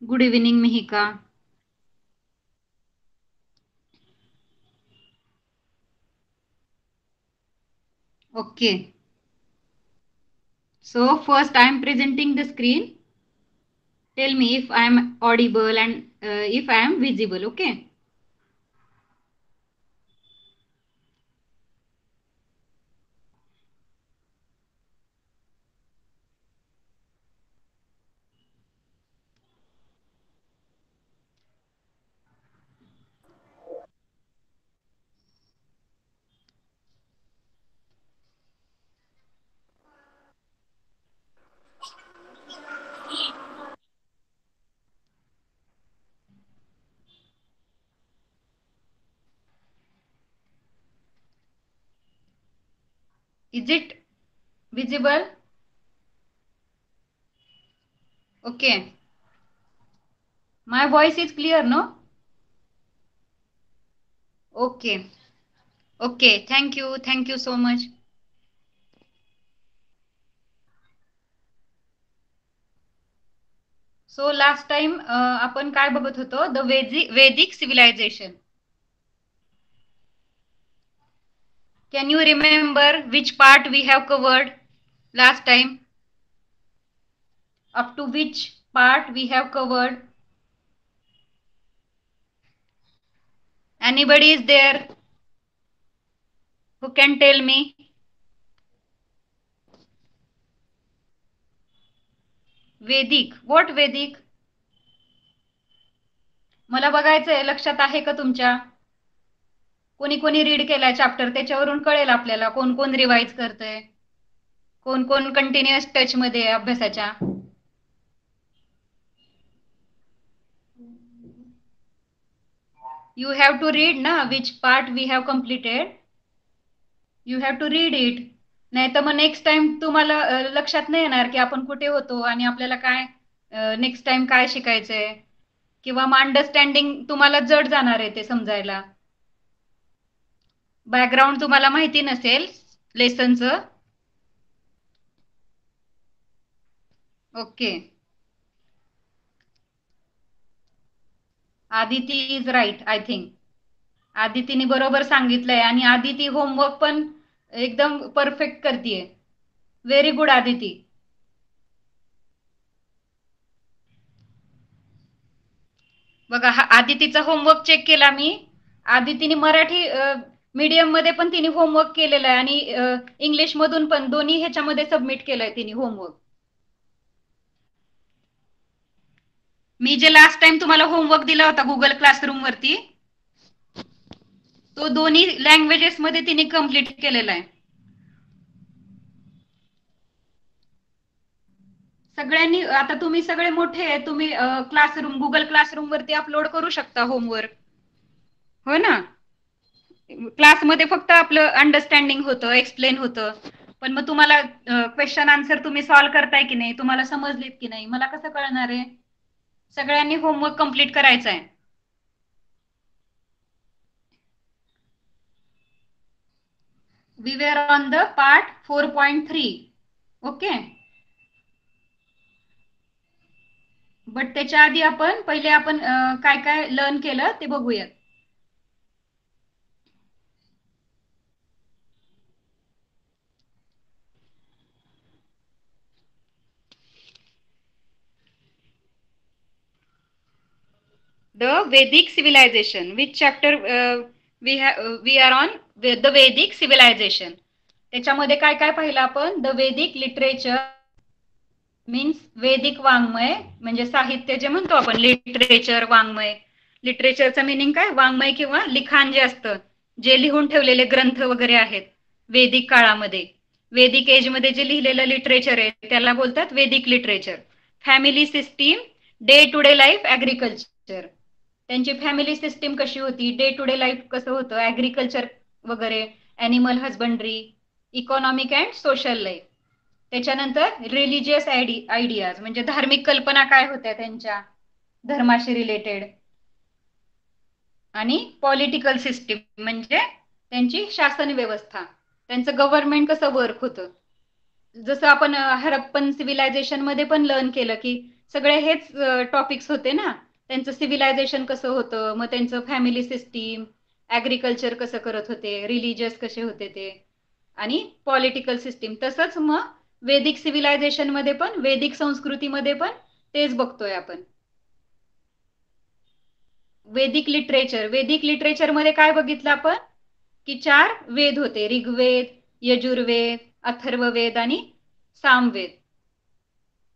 Good evening, Mihika. Okay. So first I am presenting the screen. Tell me if I am audible and if I am visible. Okay. Is it visible? Okay. My voice is clear, no? Okay. Okay. Thank you. Thank you so much. So last time आपण काय बघत होतो? The Vedic civilization. Can you remember which part we have covered last time? Up to which part we have covered? Anybody is there who can tell me? Vedic. What Vedic? मला बघायचंय, लक्षात आहे का तुमच्या? कोणी कोणी रीड केलाय chapter, त्याच्यावरून कळेल आपल्याला कोण कोण रिवाइज करतंय, कोण कोण कंटिन्युअस टच मध्ये आहे अभ्यासाच्या. You have to read ना which part we have completed. You have to read it. नाही तर मग नेक्स्ट टाइम तुम्हाला लक्षात नाही येणार की आपण कुठे होतो आणि आपल्याला काय नेक्स्ट टाइम काय शिकायचंय, किंवा मग अंडरस्टँडिंग तुम्हाला जड जाणार आहे ते समजायला. बॅकग्राऊंड तुम्हाला माहिती नसेल लेसनचं. Okay. Aditi is right I think. आदितीने बरोबर सांगितलंय आणि आदिती होमवर्क पण एकदम परफेक्ट करतीये. Very good Aditi. बघा हा आदितीचा होमवर्क चेक केला मी. आदितीने मराठी मीडियम मध्ये पण तिने होमवर्क केलेला आहे आणि इंग्लिश मधून पण दोन्ही ह्याच्यामध्ये सबमिट केलंय तिने होमवर्क. मी जे लास्ट टाइम तुम्हाला होमवर्क दिला होता गुगल क्लासरूम वरती, तो दोन्ही लँग्वेजेस मध्ये तिने कम्प्लीट केलेला आहे. सगळ्यांनी आता तुम्ही सगळे मोठे आहे, तुम्ही क्लासरूम गुगल क्लासरूम वरती अपलोड करू शकता होमवर्क. हो ना. क्लासमध्ये फक्त आपलं अंडरस्टँडिंग होतं, एक्सप्लेन होतं, पण मग तुम्हाला क्वेश्चन आन्सर तुम्ही सॉल्व्ह करताय की नाही, तुम्हाला समजलेत की नाही, मला कसं कळणार आहे? सगळ्यांनी होमवर्क कम्प्लीट करायचा आहे. We were on the part 4.3. Okay. But त्याच्या आधी आपण पहिले आपण काय काय लर्न केलं ते बघूयात. The Vedic civilization. Which chapter we are on? The Vedic civilization. त्याच्यामध्ये काय काय पाहिलं आपण? द वेदिक लिटरेचर मीन्स वेदिक वाङ्मय, म्हणजे साहित्य जे म्हणतो आपण, लिटरेचर वाङ्मय. लिटरेचरचं मिनिंग काय? वाङ्मय किंवा लिखाण जे असतं, जे लिहून ठेवलेले ग्रंथ वगैरे आहेत वेदिक काळामध्ये, वेदिक एज मध्ये जे लिहिलेलं लिटरेचर आहे त्याला बोलतात Vedic literature. Family system, day to day life, agriculture. त्यांची फॅमिली सिस्टीम कशी होती, डे टू डे लाईफ कसं होतं, ऍग्रिकल्चर वगैरे, animal husbandry, economic and social life. त्याच्यानंतर रिलिजियस आयडियाज, म्हणजे धार्मिक कल्पना काय होत्या त्यांच्या धर्माशी रिलेटेड. आणि पॉलिटिकल सिस्टीम म्हणजे त्यांची शासन व्यवस्था, त्यांचं गव्हर्नमेंट कसं वर्क होतं. जसं आपण हरप्पन सिव्हिलायझेशन मध्ये पण लर्न केलं की सगळे हेच टॉपिक्स होते ना. त्यांचं सिव्हिलायझेशन कसं होतं, मग त्यांचं फॅमिली सिस्टीम, ॲग्रिकल्चर कसं करत होते, रिलिजियस कसे होते ते, आणि पॉलिटिकल सिस्टीम. तसंच मग वेदिक सिव्हिलायझेशनमध्ये पण, वेदिक संस्कृतीमध्ये पण तेच बघतोय आपण. वेदिक लिटरेचरमध्ये काय बघितलं आपण, की 4 वेद होते: ऋग्वेद, यजुर्वेद, अथर्ववेद आणि Samaveda.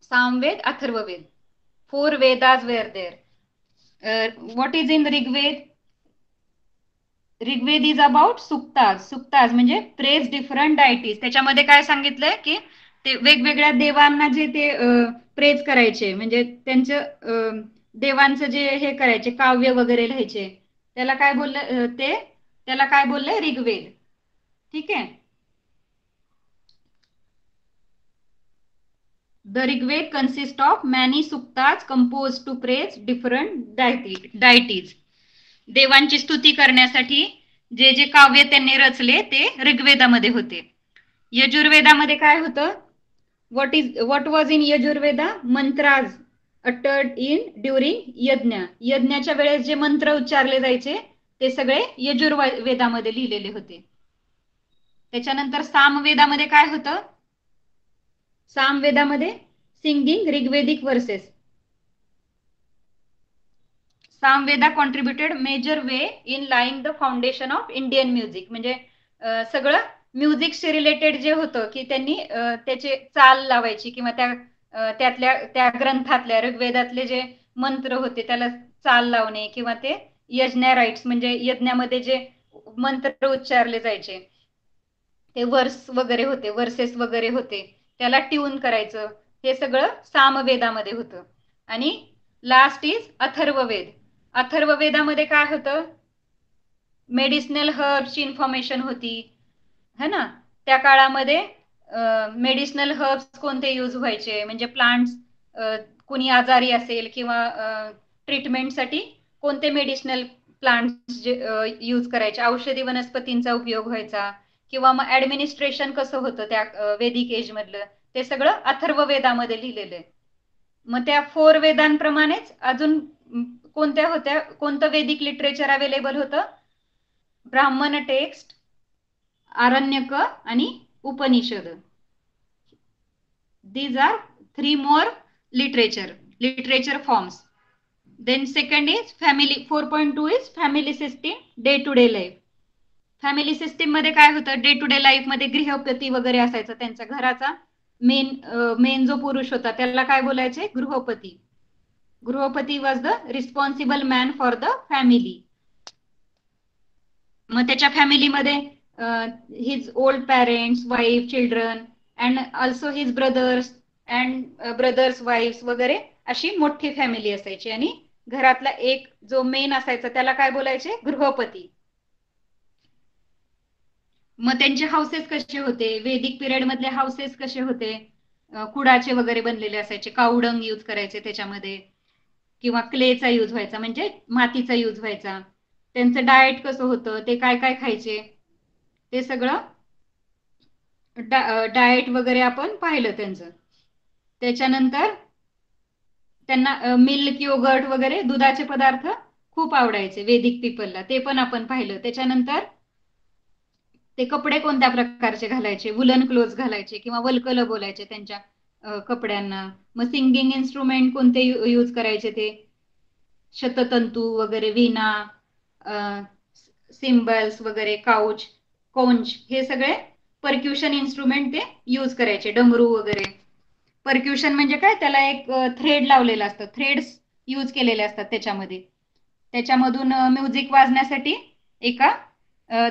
Samaveda, Atharvaveda. 4 Vedas were there. What is in Rigved? Rigveda is about suktas. सुक्ताज म्हणजे प्रेज डिफरंट डायटीज. त्याच्यामध्ये काय सांगितलंय, की ते वेगवेगळ्या देवांना जे ते प्रेज करायचे, म्हणजे त्यांचं देवांचं जे हे करायचे, काव्य वगैरे लिहायचे, त्याला काय बोललं त्याला काय बोललंय, ऋग्वेद. ठीक आहे. The Rigveda consist of many suktas compose to praise different deities. देवांची स्तुती करण्यासाठी जे जे काव्य त्यांनी रचले ते ऋग्वेदामध्ये होते. यजुर्वेदामध्ये काय होतं, what was in Yajurveda? Mantras uttered in during yajna. यज्ञाच्या वेळेस जे मंत्र उच्चारले जायचे ते सगळे यजुर्वेदामध्ये लिहिलेले होते. त्याच्यानंतर सामवेदामध्ये काय होतं? सामवेदामध्ये singing Rigvedic verses. Samaveda contributed major way in laying the foundation of Indian music. म्हणजे सगळं म्युझिकशी रिलेटेड जे होतं, की त्यांनी त्याचे चाल लावायची, किंवा त्यातल्या त्या ग्रंथातल्या ऋग्वेदातले जे मंत्र होते त्याला चाल लावणे, किंवा ते यज्ञा राईट्स म्हणजे यज्ञामध्ये जे मंत्र उच्चारले जायचे ते वर्स वगैरे होते, वर्सेस वगैरे होते, त्याला ट्यून करायचं, हे सगळं सामवेदामध्ये होतं. आणि लास्ट इज अथर्ववेद. अथर्ववेदामध्ये काय होतं, मेडिसिनल हर्ब्सची इन्फॉर्मेशन होती, है ना. त्या काळामध्ये मेडिसिनल हर्ब्स कोणते यूज व्हायचे, म्हणजे प्लांट्स, कुणी आजारी असेल किंवा ट्रीटमेंटसाठी कोणते मेडिसिनल प्लांट्स जे यूज करायचे, औषधी वनस्पतींचा उपयोग व्हायचा, किंवा मग ऍडमिनिस्ट्रेशन कसं होतं त्या वेदिक एज मधलं, ते सगळं अथर्ववेदामध्ये लिहिलेलं आहे. मग त्या 4 वेदांप्रमाणेच अजून कोणत्या होत्या, कोणतं वेदिक लिटरेचर अवेलेबल होतं? ब्राह्मण टेक्स्ट, आरण्यक आणि Upanishad. These are 3 more literature forms. Then second is family. 4.2 is family system, day to day life. Family system मध्ये काय होतं, डे टू डे लाईफ मध्ये गृहपती वगैरे असायचं, त्यांच्या घराचा मेन जो पुरुष होता त्याला काय बोलायचे, गृहपती. Grihapati was the responsible man for the family. मग त्याच्या फॅमिलीमध्ये his old parents, wife, children, and also his brothers and brothers wife's वगैरे, अशी मोठी फॅमिली असायची. आणि घरातला एक जो मेन असायचा त्याला काय बोलायचे, गृहपती. मग त्यांचे हाऊसेस कसे होते, वेदिक पिरियड मधले हाऊसेस कसे होते, कुडाचे वगैरे बनलेले असायचे, कावडंग यूज करायचे त्याच्यामध्ये, किंवा क्लेचा यूज व्हायचा, म्हणजे मातीचा यूज व्हायचा. त्यांचं डाएट कसं होतं, ते काय काय खायचे, ते सगळं डाएट वगैरे आपण पाहिलं त्यांचं. त्याच्यानंतर त्यांना मिल्क, योगर्ट वगैरे दुधाचे पदार्थ खूप आवडायचे वेदिक पीपलला, ते पण आपण पाहिलं. त्याच्यानंतर ते कपडे कोणत्या प्रकारचे घालायचे, वुलन क्लोथ घालायचे किंवा वल्कल बोलायचे त्यांच्या कपड्यांना. मग सिंगिंग इन्स्ट्रुमेंट कोणते यूज करायचे, ते शततंतू वगैरे, वीणा, सिम्बल्स वगैरे, कौंच, हे सगळे परक्युशन इन्स्ट्रुमेंट ते यूज करायचे, डमरू वगैरे. परक्युशन म्हणजे काय, त्याला एक थ्रेड लावलेलं असतं, थ्रेड्स यूज केलेले असतात त्याच्यामध्ये. त्याच्यामधून म्युझिक वाजण्यासाठी एका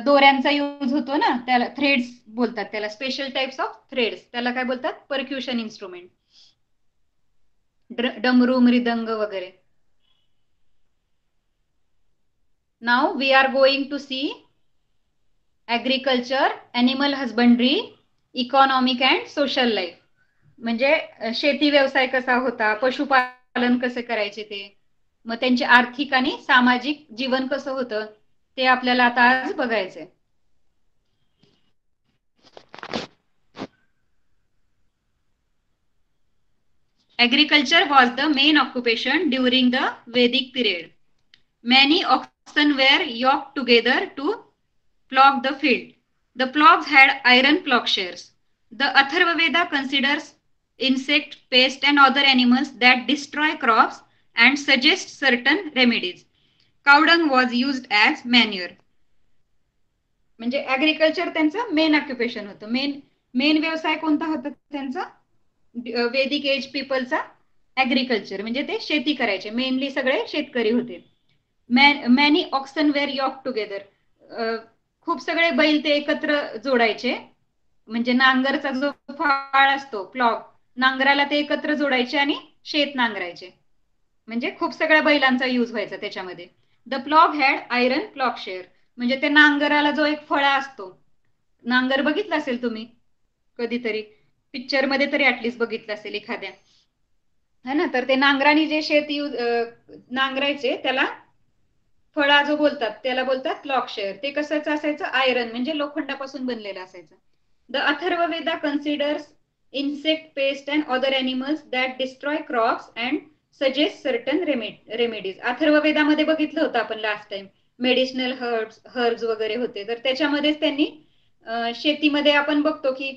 दोऱ्यांचा यूज होतो ना, त्याला थ्रेड्स बोलतात, त्याला स्पेशल टाइप्स ऑफ थ्रेड्स, त्याला काय बोलतात, परक्युशन इन्स्ट्रुमेंट. डमरू, मृदंग वगैरे. Now we are going to see agriculture, animal husbandry, economic and social life. म्हणजे शेती व्यवसाय कसा होता, पशुपालन कसे करायचे ते, मग त्यांचे आर्थिक आणि सामाजिक जीवन कसं होतं, ते आपल्याला आता आज बघायचंय. Agriculture was the main occupation during the Vedic period. Many oxen were yoked together to plough the field. The ploughs had iron plowshares. The Atharva Veda considers insect, pest, and other animals that destroy crops and suggests certain remedies. Cow dung was used as manure. म्हणजे agriculture त्यांचं main occupation होतं. Main व्यवसाय कोणता होता त्यांचा? वेदिक age पीपलचा agriculture, म्हणजे ते शेती करायचे. मेनली सगळे शेतकरी होते. Many oxen were yoke together. खूप सगळे बैल ते एकत्र जोडायचे. म्हणजे नांगरचा जो फाळ असतो प्लॉग, नांगराला ते एकत्र जोडायचे आणि शेत नांगरायचे. म्हणजे खूप सगळ्या बैलांचा यूज व्हायचा त्याच्यामध्ये. The plough had iron plough share. म्हणजे ते नांगराला जो एक फळा असतो, नांगर बघितला असेल तुम्ही कधीतरी, पिक्चर मध्ये तरी ऍटलिस्ट बघितलं असेल एखाद्या, है ना. तर ते नांगराने जे शेत नांगरायचे त्याला फळा जो बोलतात त्याला बोलतात प्लॉग शेअर. ते कशाचं असायचं? आयरन, म्हणजे लोखंडापासून बनलेलं असायचं. The Atharva Veda considers insect, pest and other animals that destroy crops and suggest certain remedies. अथर्ववेदामध्ये बघितलं होतं आपण लास्ट टाइम, मेडिसिनल हर्ब्स वगैरे होते. तर त्याच्यामध्येच त्यांनी शेतीमध्ये आपण बघतो की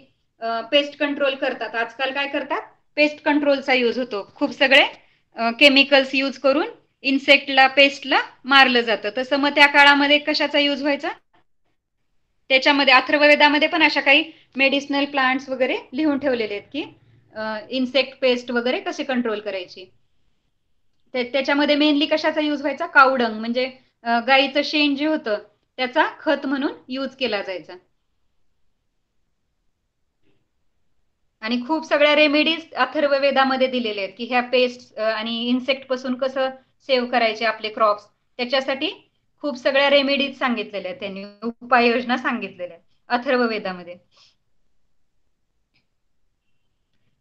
पेस्ट कंट्रोल करतात. आजकाल काय करतात? पेस्ट कंट्रोलचा यूज होतो. खूप सगळे केमिकल्स यूज करून इन्सेक्टला, पेस्टला मारलं जातं. तसं मग त्या काळामध्ये कशाचा यूज व्हायचा? त्याच्यामध्ये अथर्ववेदामध्ये पण अशा काही मेडिसिनल प्लांट्स वगैरे लिहून ठेवलेले आहेत की इन्सेक्ट, पेस्ट वगैरे कसे कंट्रोल करायची. त्याच्यामध्ये मेनली कशाचा यूज व्हायचा? कावडंग, म्हणजे गाईचं शेण जे होतं त्याचा खत म्हणून यूज केला जायचा. आणि खूप सगळ्या रेमेडीज अथर्ववेदामध्ये दिलेल्या आहेत की ह्या पेस्ट आणि इन्सेक्ट पासून कसं सेव्ह करायचे आपले क्रॉप्स, त्याच्यासाठी खूप सगळ्या रेमेडीज सांगितलेल्या आहेत, त्यांनी उपाययोजना सांगितलेल्या आहेत अथर्ववेदामध्ये.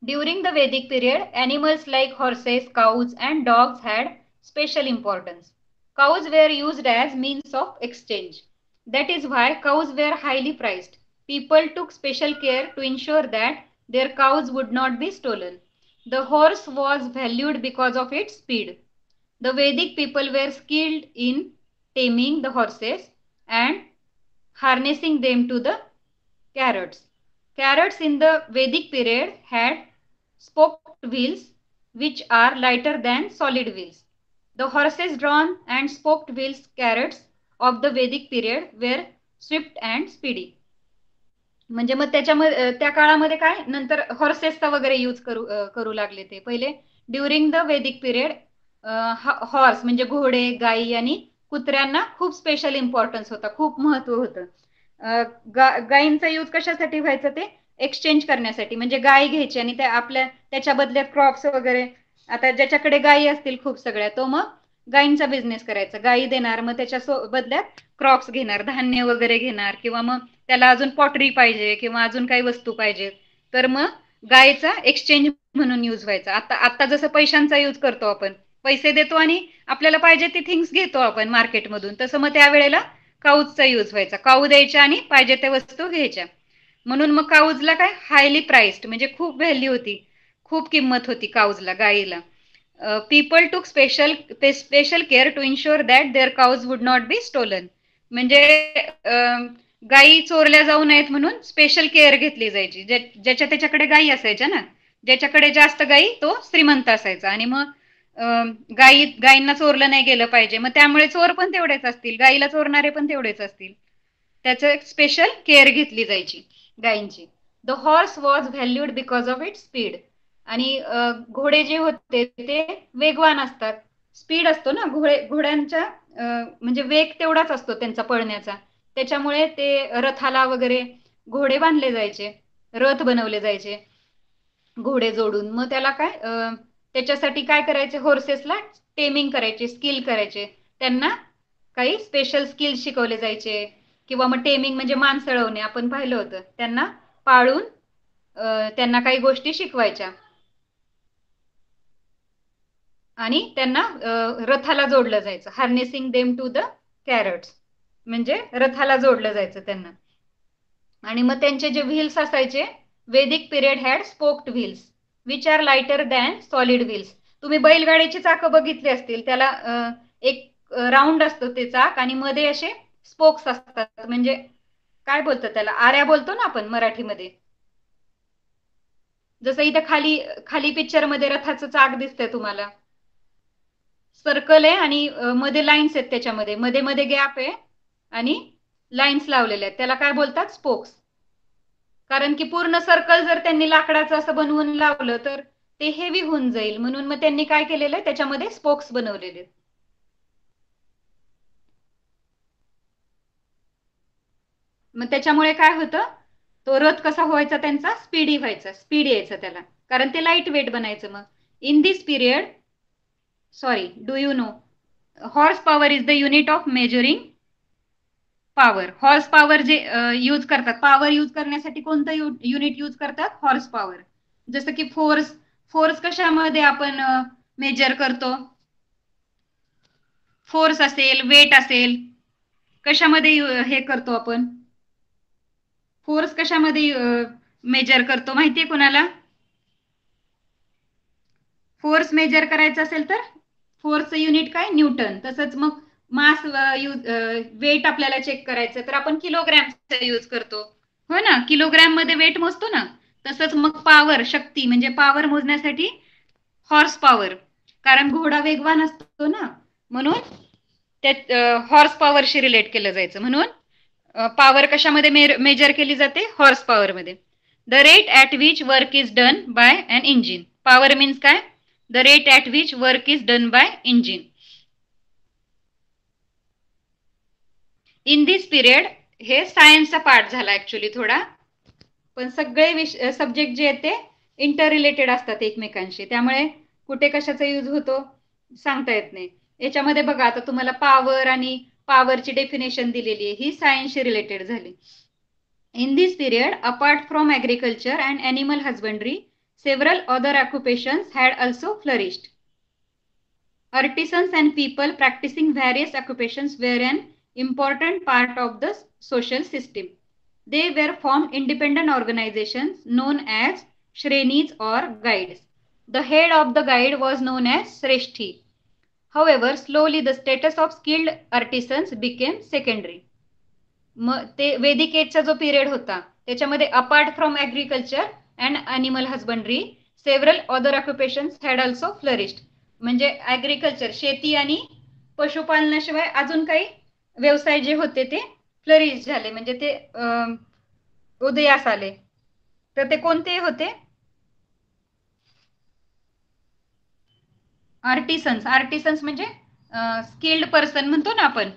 During the Vedic period, animals like horses, cows, and dogs had special importance. Cows were used as means of exchange. That is why cows were highly prized. People took special care to ensure that their cows would not be stolen. The horse was valued because of its speed. The Vedic people were skilled in taming the horses and harnessing them to the carrots. Carrots in the Vedic period had spoked wheels which are lighter than solid wheels. The horses drawn and spoked wheels carrots of the Vedic period were swift and speedy. म्हणजे मग त्याच्यामध्ये त्या काळामध्ये काय नंतर हॉर्सेसचा वगैरे use करू लागले ते. पहिले during the Vedic period horse म्हणजे घोडे, गाई आणि कुत्र्यांना खूप स्पेशल इम्पॉर्टन्स होता, खूप महत्व होतं. गायींचा यूज कशासाठी व्हायचं? ते एक्सचेंज करण्यासाठी. म्हणजे गाय घ्यायची आणि त्याच्या बदल्यात क्रॉप्स वगैरे. आता ज्याच्याकडे गायी असतील खूप सगळ्या, तो मग गायींचा बिझनेस करायचा. गायी देणार, मग त्याच्या बदल्यात क्रॉप्स घेणार, धान्य वगैरे घेणार, किंवा मग त्याला अजून पॉटरी पाहिजे किंवा अजून काही वस्तू पाहिजे, तर मग गायीचा एक्सचेंज म्हणून यूज व्हायचा. आता जसं पैशांचा यूज करतो आपण, पैसे देतो आणि आपल्याला पाहिजे ती थिंग्स घेतो आपण मार्केटमधून, तसं मग त्यावेळेला काऊजचा यूज व्हायचा. काऊ द्यायच्या आणि पाहिजे त्या वस्तू घ्यायच्या. म्हणून मग काऊजला काय हायली प्राइस्ड, म्हणजे खूप व्हॅल्यू होती, खूप किंमत होती काऊजला, गायीला. People took special care to insure that their cows would not be stolen. म्हणजे गायी चोरल्या जाऊ नयेत म्हणून स्पेशल केअर घेतली जायची. ज्याच्या त्याच्याकडे गायी असायच्या ना, ज्याच्याकडे जास्त गायी तो श्रीमंत असायचा. आणि मग गायींना चोरलं नाही गेलं पाहिजे, मग त्यामुळे चोर पण तेवढेच असतील, गायीला चोरणारे पण तेवढेच असतील. त्याचं स्पेशल केअर घेतली जायची गायींची. The horse was valued because of it speed. आणि घोडे जे होते ते वेगवान असतात, स्पीड असतो ना घोड्यांच्या, म्हणजे वेग तेवढाच असतो त्यांचा पळण्याचा. त्याच्यामुळे ते रथाला वगैरे घोडे बांधले जायचे, रथ बनवले जायचे घोडे जोडून. मग त्याला काय त्याच्यासाठी काय करायचे? हॉर्सेसला टेमिंग करायचे, स्किल करायचे. त्यांना काही स्पेशल स्किल शिकवले जायचे. किंवा मग टेमिंग म्हणजे मानसळवणे, आपण पाहिलं होतं. त्यांना पाळून त्यांना काही गोष्टी शिकवायच्या आणि त्यांना रथाला जोडलं जायचं. हार्नेसिंग देम टू द कॅरट्स, म्हणजे रथाला जोडलं जायचं त्यांना. आणि मग त्यांचे जे व्हील्स असायचे, Vedic period had spoked wheels. Which are lighter than solid wheels. तुम्ही बैलगाडीची चाकं बघितली असतील, त्याला एक राऊंड असतो ते चाक आणि मध्ये असे स्पोक्स असतात, म्हणजे काय बोलतो त्याला, आऱ्या बोलतो ना आपण मराठीमध्ये. जसं इथं खाली खाली पिक्चर मध्ये रथाचं चाक दिसतंय तुम्हाला, सर्कल आहे आणि मध्ये लाईन्स आहेत, त्याच्यामध्ये मध्ये मध्ये गॅप आहे आणि लाईन्स लावलेल्या आहेत, त्याला काय बोलतात, स्पोक्स. कारण की पूर्ण सर्कल जर त्यांनी लाकडाचं असं बनवून लावलं तर ते हेवी होऊन जाईल, म्हणून मग त्यांनी काय केलेलं आहे, त्याच्यामध्ये स्पोक्स बनवलेले. मग त्याच्यामुळे काय होतं, तो रथ कसा व्हायचा त्यांचा, स्पीडी व्हायचा, स्पीड यायचं त्याला, कारण ते लाईट वेट बनायचं. मग in this period, sorry, do you know, horse power is the unit of measuring power. Horse power जे यूज करतात, पॉवर यूज करण्यासाठी कोणतं युनिट यूज करतात, हॉर्स पॉवर. जसं की फोर्स, फोर्स कशामध्ये आपण मेजर करतो, फोर्स असेल, वेट असेल, कशामध्ये हे करतो आपण, फोर्स कशामध्ये मेजर करतो माहितीये कोणाला? फोर्स मेजर करायचं असेल तर फोर्सचं युनिट काय, न्यूटन. तसंच मग मास वेट आपल्याला चेक करायचं तर आपण किलोग्रॅमचा यूज करतो, हो ना, किलोग्रॅम मध्ये वेट मोजतो ना. तसंच मग पॉवर, शक्ती म्हणजे पॉवर मोजण्यासाठी हॉर्स पॉवर, कारण घोडा वेगवान असतो ना, म्हणून त्यात हॉर्स पॉवरशी रिलेट केलं जायचं. म्हणून पॉवर कशामध्ये मेजर केली जाते, हॉर्स पॉवर मध्ये. The rate at which work is done by an engine. Power means काय, the rate at which work is done by engine. In this period, हे सायन्सचा पार्ट झाला ऍक्च्युली थोडा, पण सगळे सब्जेक्ट जे आहेत ते इंटर रिलेटेड असतात एकमेकांशी, त्यामुळे कुठे कशाचा यूज होतो सांगता येत नाही. याच्यामध्ये बघा, आता तुम्हाला पॉवर आणि पॉवरची डेफिनेशन दिलेली आहे, ही सायन्सशी रिलेटेड झाली. In this period, apart from agriculture and animal husbandry, several other occupations had also flourished. Artisans and people practicing various occupations were an important part of the social system. They were formed independent organizations known as shrenis or guides. The head of the guide was known as Sreshti. However, slowly the status of skilled artisans became secondary. मग ते वेदिक एजचा जो period होता त्याच्यामध्ये apart from agriculture and animal husbandry, several other occupations had also flourished. म्हणजे agriculture, शेती आणि पशुपालनाशिवाय अजून काही व्यवसाय जे होते ते फ्लरिश झाले, म्हणजे ते उदयास आले. तर ते कोणते होते, आर्टिसन्स. आर्टिसन्स म्हणजे स्किल्ड पर्सन म्हणतो ना आपण,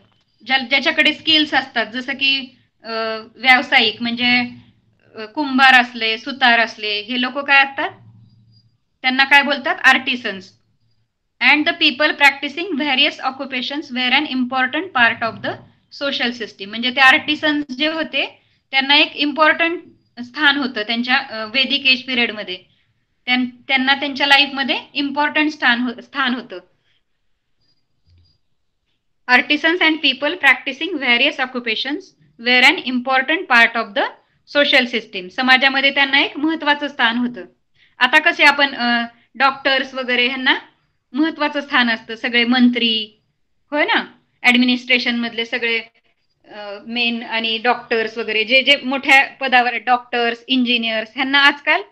ज्याच्याकडे स्किल्स असतात, जसं की व्यावसायिक म्हणजे कुंभार असले, सुतार असले, हे लोक काय असतात, त्यांना काय बोलतात, artisans. And the people practicing various occupations were an important part of the social system. म्हणजे ते आर्टिसन्स जे होते त्यांना एक इम्पॉर्टंट स्थान होतं त्यांच्या वेदिक एज पिरियडमध्ये, त्यांना त्यांच्या लाईफमध्ये इम्पॉर्टंट स्थान होतं. Artisans and people practicing various occupations were an important part of the social system. समाजामध्ये त्यांना एक महत्वाचं स्थान होतं. आता कसे आपण डॉक्टर्स वगैरे ह्यांना महत्वाचं स्थान असतं, सगळे मंत्री, होय ना, ऍडमिनिस्ट्रेशन मधले सगळे मेन आणि डॉक्टर्स वगैरे जे जे मोठ्या पदावर, डॉक्टर्स, इंजिनियर्स, ह्यांना आजकाल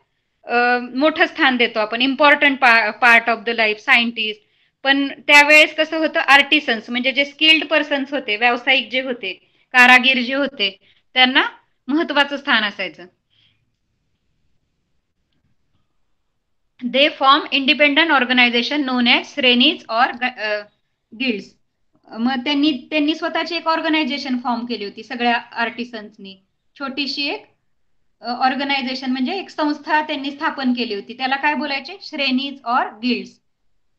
मोठं स्थान देतो आपण, important part of the life, scientist. पण त्यावेळेस कसं होतं, आर्टिसन्स म्हणजे जे स्किल्ड पर्सन्स होते, व्यावसायिक जे होते, कारागीर जे होते, त्यांना महत्वाचं स्थान असायचं. They form independent organization known as shrenis और गिल्ड्स. मग त्यांनी स्वतःची एक ऑर्गनायझेशन फॉर्म केली होती सगळ्या आर्टिसन्सनी, छोटीशी एक ऑर्गनायझेशन म्हणजे एक संस्था त्यांनी स्थापन केली होती, त्याला काय बोलायचे, श्रेणीज और गिल्ड्स.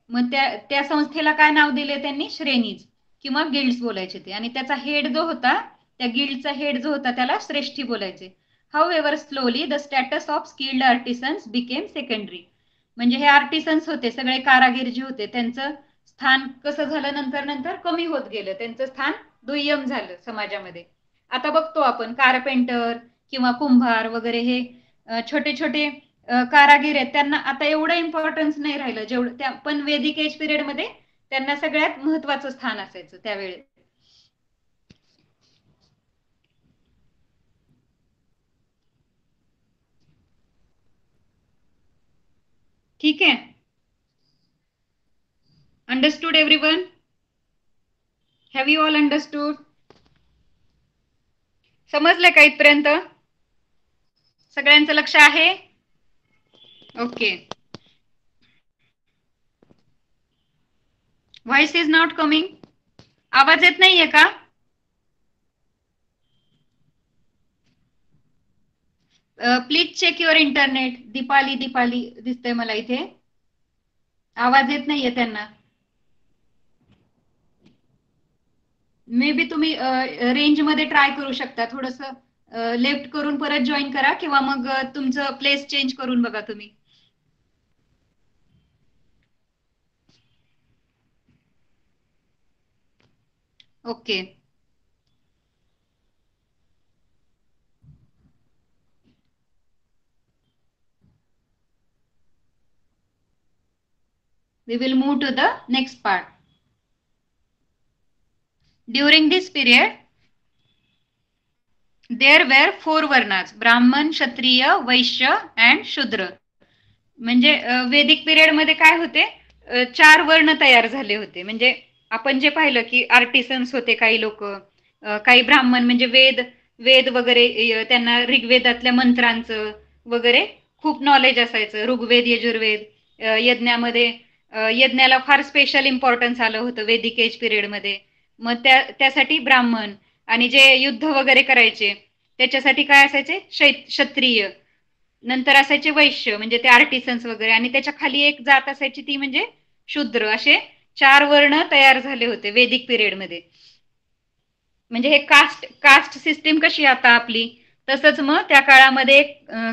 मग त्या संस्थेला काय नाव दिले त्यांनी, श्रेणीज किंवा गिल्ड्स बोलायचे ते. आणि त्याचा हेड जो होता, त्या गिल्डचा हेड जो होता त्याला श्रेष्ठी बोलायचे. However slowly the status of skilled artisans became secondary. म्हणजे हे आर्टिसन्स होते, सगळे कारागीर जे होते, त्यांचं स्थान कसं झालं, नंतर नंतर कमी होत गेलं, त्यांचं स्थान दुय्यम झालं समाजामध्ये. आता बघतो आपण कारपेंटर किंवा कुंभार वगैरे हे छोटे छोटे कारागीर आहेत त्यांना आता एवढं इम्पॉर्टन्स नाही राहिलं जेवढं त्या, पण वेदिक एज पिरियड मध्ये त्यांना सगळ्यात महत्वाचं स्थान असायचं त्यावेळी. ठीक आहे, understood everyone? Have you all understood? समजलंय का इथपर्यंत? सगळ्यांचं लक्ष आहे? Okay. Voice is not coming. आवाज येत नाहीये का? Please check your internet. Deepali Deepali दिसतंय मला इथे. आवाज येत नाहीये त्यांना. मे बी तुम्ही रेंज मध्ये ट्राय करू शकता, थोडस लेफ्ट करून परत जॉईन करा किंवा मग तुमचं प्लेस चेंज करून बघा तुम्ही. Okay. We will move to the next part. During this period, there were 4 varnas: ब्राह्मण, क्षत्रिय, वैश्य and शूद्र. म्हणजे वेदिक पिरियड मध्ये काय होते, 4 वर्ण तयार झाले होते. म्हणजे आपण जे पाहिलं की आर्टिसन्स होते काही लोक, काही ब्राह्मण म्हणजे वेद वेद वगैरे, त्यांना ऋग्वेदातल्या मंत्रांचं वगैरे खूप नॉलेज असायचं. ऋग्वेद, यजुर्वेद, यज्ञामध्ये यज्ञाला फार स्पेशल इम्पॉर्टन्स आलं होतं वेदिक एज पिरियड मध्ये. मग त्यासाठी ब्राह्मण, आणि जे युद्ध वगैरे करायचे त्याच्यासाठी काय असायचे, क्षत्रिय. नंतर असायचे वैश्य म्हणजे ते आर्टिसन्स वगैरे, आणि त्याच्या खाली एक जात असायची ती म्हणजे शूद्र. असे 4 वर्ण तयार झाले होते वेदिक पिरियड मध्ये. म्हणजे हे कास्ट सिस्टीम कशी आता आपली, तसंच मग त्या काळामध्ये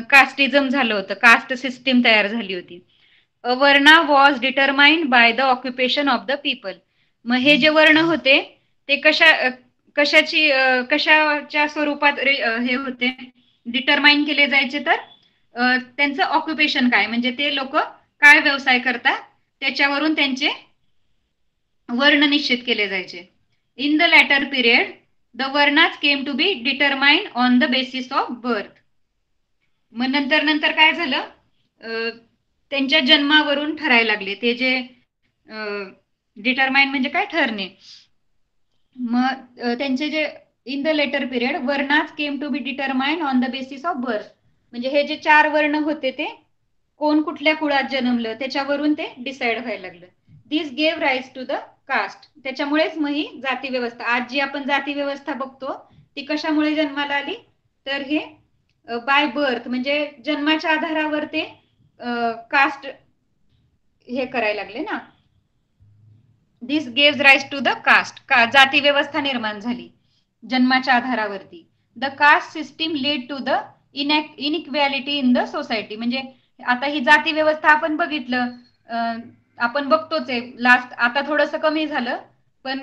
कास्टिझम झालं होतं, कास्ट सिस्टीम तयार झाली होती. A varna was determined by the occupation of the people. मग हे जे वर्ण होते ते कशाच्या स्वरूपात हे होते, डिटरमाइन केले जायचे, तर त्यांचं ऑक्युपेशन काय, म्हणजे ते लोक काय व्यवसाय करतात त्याच्यावरून त्यांचे वर्ण निश्चित केले जायचे. In the latter period the varnas came to be determined on the basis of birth. मग नंतर नंतर काय झालं, त्यांच्या जन्मावरून ठरायला लागले ते जे डिटरमाइन म्हणजे काय, ठरणे. मग त्यांचे जे in the later period varnas came to be determined on the basis of birth, म्हणजे हे जे 4 वर्ण होते ते कोण कुठल्या कुळात जन्मलं त्याच्यावरून ते डिसाइड व्हायला लागलं. This gave rise to the caste. त्याच्यामुळेच मग ही जाती व्यवस्था, आज जी आपण जाती व्यवस्था बघतो ती कशामुळे जन्माला आली, तर हे बाय बर्थ म्हणजे जन्माच्या आधारावर ते कास्ट हे करायला लागले ना. This gives rise to the caste. जाती व्यवस्था निर्माण झाली जन्माच्या आधारावरती. The caste system lead to the inequality in the society. म्हणजे आता ही जाती व्यवस्था आपण बघितलं, आपण बघतोच आहे. लास्ट आता थोडंसं कमी झालं, पण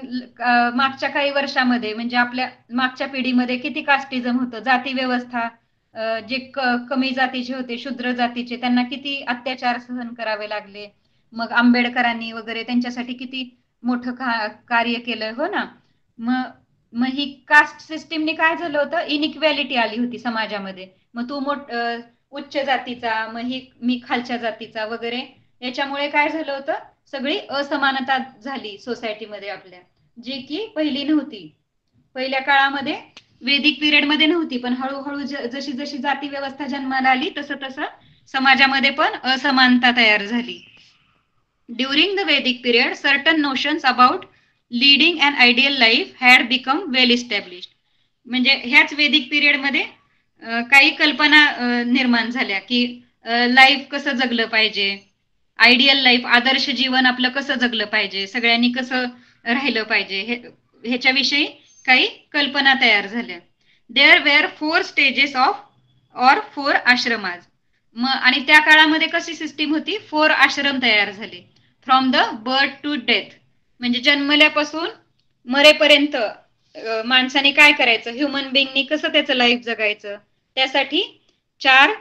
मागच्या काही वर्षामध्ये म्हणजे आपल्या मागच्या पिढीमध्ये किती कास्टिझम होतं, जाती व्यवस्था. जे कमी जातीचे होते, शूद्र जातीचे, त्यांना किती अत्याचार सहन करावे लागले. मग आंबेडकरांनी वगैरे त्यांच्यासाठी किती मोठं कार्य केलं, हो ना. मग ही कास्ट सिस्टीमने काय झालं होतं, इनइक्वॅलिटी आली होती समाजामध्ये. मग तू उच्च जातीचा, मग मी खालच्या जातीचा वगैरे, याच्यामुळे काय झालं होतं, सगळी असमानता झाली सोसायटीमध्ये आपल्या, जी की पहिली नव्हती. पहिल्या काळामध्ये वेदिक पिरियड मध्ये नव्हती, पण हळूहळू जशी जशी जाती व्यवस्था जन्माला आली तसं तसं समाजामध्ये पण असमानता तयार झाली. During the Vedic period certain notions about leading and ideal life had become well established. म्हणजे ह्याच वेदिक पिरियड मध्ये काही कल्पना निर्माण झाल्या की लाईफ कसं जगलं पाहिजे, आयडियल लाईफ, आदर्श जीवन आपलं कसं जगलं पाहिजे, सगळ्यांनी कसं राहिलं पाहिजे, ह्याच्याविषयी काही कल्पना तयार झाल्या. There were 4 stages of or 4 ashramas. मग आणि त्या काळामध्ये कशी सिस्टीम होती, 4 आश्रम तयार झाले. From the birth to death, म्हणजे जन्मल्यापासून मरेपर्यंत माणसाने काय करायचं, ह्युमन बिंगनी कसं त्याचं लाईफ जगायचं, त्यासाठी 4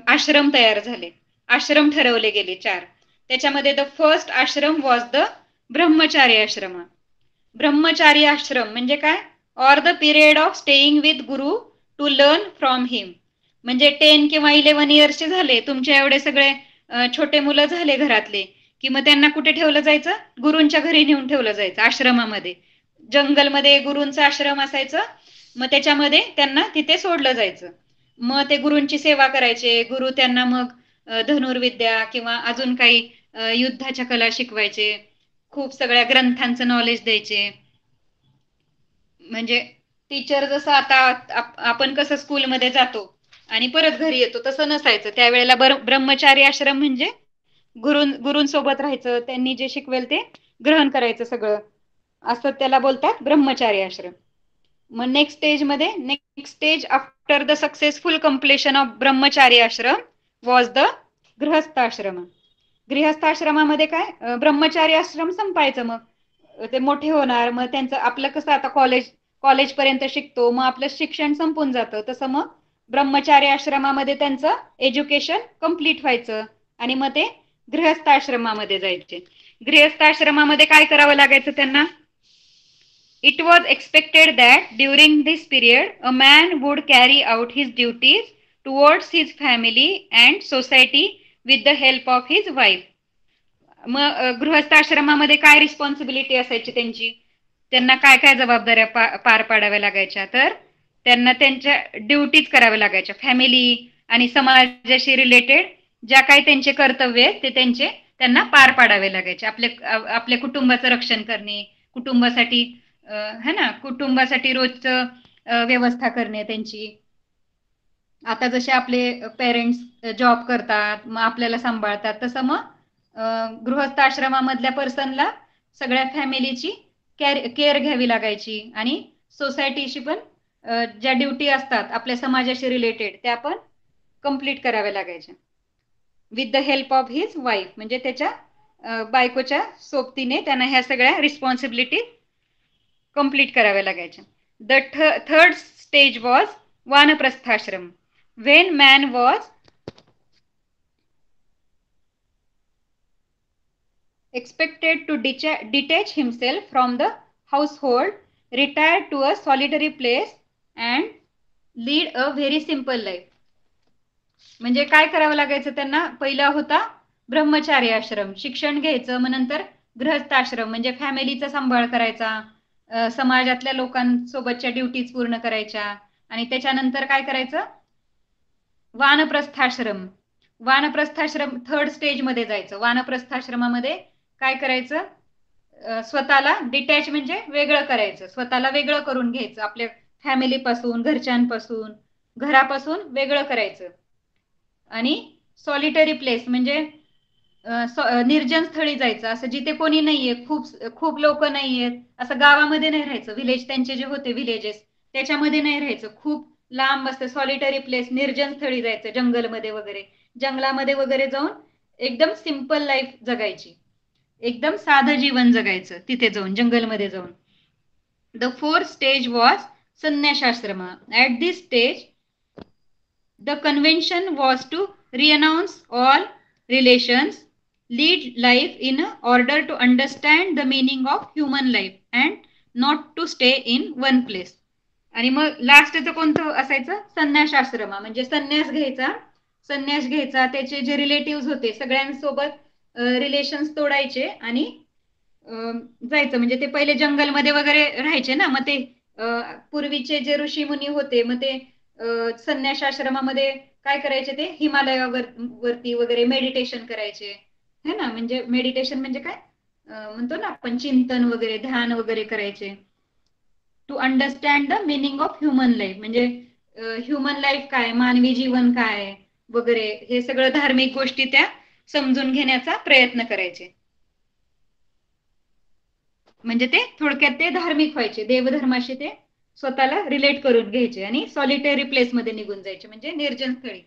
आश्रम तयार झाले, आश्रम ठरवले गेले 4. त्याच्यामध्ये the first ashram was the brahmachari ashram. ब्रह्मचारी आश्रम म्हणजे काय? Or the period of staying with guru to learn from him. म्हणजे 10 किंवा 11 इयर्सचे झाले तुमचे एवढे सगळे छोटे मुलं झाले घरातले, की मग त्यांना कुठे ठेवलं जायचं? गुरूंच्या घरी नेऊन ठेवलं जायचं, आश्रमामध्ये. जंगलमध्ये गुरूंचा आश्रम असायचं, मग त्याच्यामध्ये त्यांना तिथे सोडलं जायचं. मग ते गुरूंची सेवा करायचे, गुरु त्यांना मग धनुर्विद्या किंवा अजून काही युद्धाच्या कला शिकवायचे, खूप सगळ्या ग्रंथांचं नॉलेज द्यायचे. म्हणजे टीचर जसं आता आपण कसं स्कूलमध्ये जातो आणि परत घरी येतो तसं नसायचं त्यावेळेला. ब्रह्मचारी आश्रम म्हणजे गुरूंसोबत राहायचं, त्यांनी जे शिकवेल ते ग्रहण करायचं सगळं, असं त्याला बोलतात ब्रह्मचारी आश्रम. मग next stage after the successful completion of Brahmachari Ashram was the गृहस्थ आश्रम. गृहस्थ आश्रमामध्ये काय? ब्रह्मचारी आश्रम संपायचं, मग ते मोठे होणार, मग त्यांचं आपलं कसं आता कॉलेज पर्यंत शिकतो, मग आपलं शिक्षण संपून जातं, तसं मग ब्रह्मचारी आश्रमामध्ये त्यांचं एज्युकेशन कम्प्लीट व्हायचं आणि मग ते गृहस्थ आश्रमामध्ये जायचे. गृहस्थ आश्रमामध्ये काय करावं लागायचं त्यांना? It was expected that during this period a man would carry out his duties towards his family and society with the help of his wife. मग गृहस्थ आश्रमामध्ये काय रिस्पॉन्सिबिलिटी असायची त्यांची? त्यांना काय काय जबाबदाऱ्या पार पाडाव्या लागायच्या? तर त्यांना त्यांच्या ड्युटीज कराव्या लागायच्या. फॅमिली आणि समाजाशी रिलेटेड ज्या काही त्यांचे कर्तव्य आहेत ते त्यांना पार पाडावे लागायचे. आपल्या कुटुंबाचं रक्षण करणे, कुटुंबासाठी है ना, कुटुंबासाठी रोजचं व्यवस्था करणे त्यांची. आता जसे आपले पेरेंट्स जॉब करतात, मग आपल्याला सांभाळतात, तसं मग गृहस्थ आश्रमामधल्या पर्सनला सगळ्या फॅमिलीची केअर घ्यावी लागायची आणि सोसायटीशी पण ज्या ड्युटी असतात आपल्या समाजाशी रिलेटेड त्या पण कम्प्लीट कराव्या लागायच्या with the help of his wife. म्हणजे त्याच्या बायकोच्या सोबतीने त्यांना ह्या सगळ्या रिस्पॉन्सिबिलिटी कम्प्लीट कराव्या लागायच्या. The third stage was vanaprasthashram. When man was expected to detach himself from the household, retire to a solitary place and lead a very simple life. म्हणजे काय करावं लागायचं त्यांना? पहिला होता ब्रह्मचारी आश्रम, शिक्षण घ्यायचं, मग नंतर गृहस्थ आश्रम म्हणजे फॅमिलीचा सांभाळ करायचा, समाजातल्या लोकांसोबतच्या ड्युटीज पूर्ण करायच्या, आणि त्याच्यानंतर काय करायचं? वानप्रस्थाश्रम. वानप्रस्थाश्रम थर्ड स्टेज मध्ये जायचं. वानप्रस्थाश्रमामध्ये काय करायचं? स्वतःला डिटॅच म्हणजे वेगळं करायचं, स्वतःला वेगळं करून घ्यायचं, आपल्या फॅमिलीपासून, घरच्यांपासून, घरापासून वेगळं करायचं. आणि सॉलिटरी प्लेस म्हणजे निर्जन स्थळी जायचं, असं जिथे कोणी नाहीये, खूप लोक नाहीयेत, असं गावामध्ये नाही राहायचं. विलेज त्यांचे जे होते विलेजेस त्याच्यामध्ये नाही राहायचं, खूप लांब असतं. सॉलिटरी प्लेस, निर्जन स्थळी जायचं, जंगलमध्ये वगैरे, जंगलामध्ये वगैरे जाऊन एकदम सिंपल लाईफ जगायची, एकदम साधं जीवन जगायचं तिथे जाऊन, जंगलमध्ये जाऊन. The fourth stage was sanyasashram. At this stage the convention was to renounce all relations, lead life in order to understand the meaning of human life and not to stay in one place. आणि मग लास्टचं कोणतं असायचं? संन्यासाश्रम. म्हणजे संन्यास घ्यायचा, त्याचे जे relative होते सगळ्यांसोबत रिलेशन्स तोडायचे आणि जायचं. म्हणजे ते पहिले जंगलमध्ये वगैरे राहायचे ना, मग ते पूर्वीचे जे ऋषी मुनी होते, मग ते संन्यासाश्रमामध्ये काय करायचे? ते हिमालयावरती वगैरे मेडिटेशन करायचे, है ना. म्हणजे मेडिटेशन म्हणजे काय म्हणतो ना आपण, चिंतन वगैरे, ध्यान वगैरे करायचे. To understand the meaning of human life म्हणजे ह्युमन लाईफ काय, मानवी जीवन काय वगैरे, हे सगळं धार्मिक गोष्टी त्या समजून घेण्याचा प्रयत्न करायचे. म्हणजे ते थोडक्यात ते धार्मिक व्हायचे, देवधर्माशी ते स्वतःला रिलेट करून घ्यायचे आणि सॉलिटरी प्लेस मध्ये निघून जायचे, म्हणजे निर्जन स्थळी.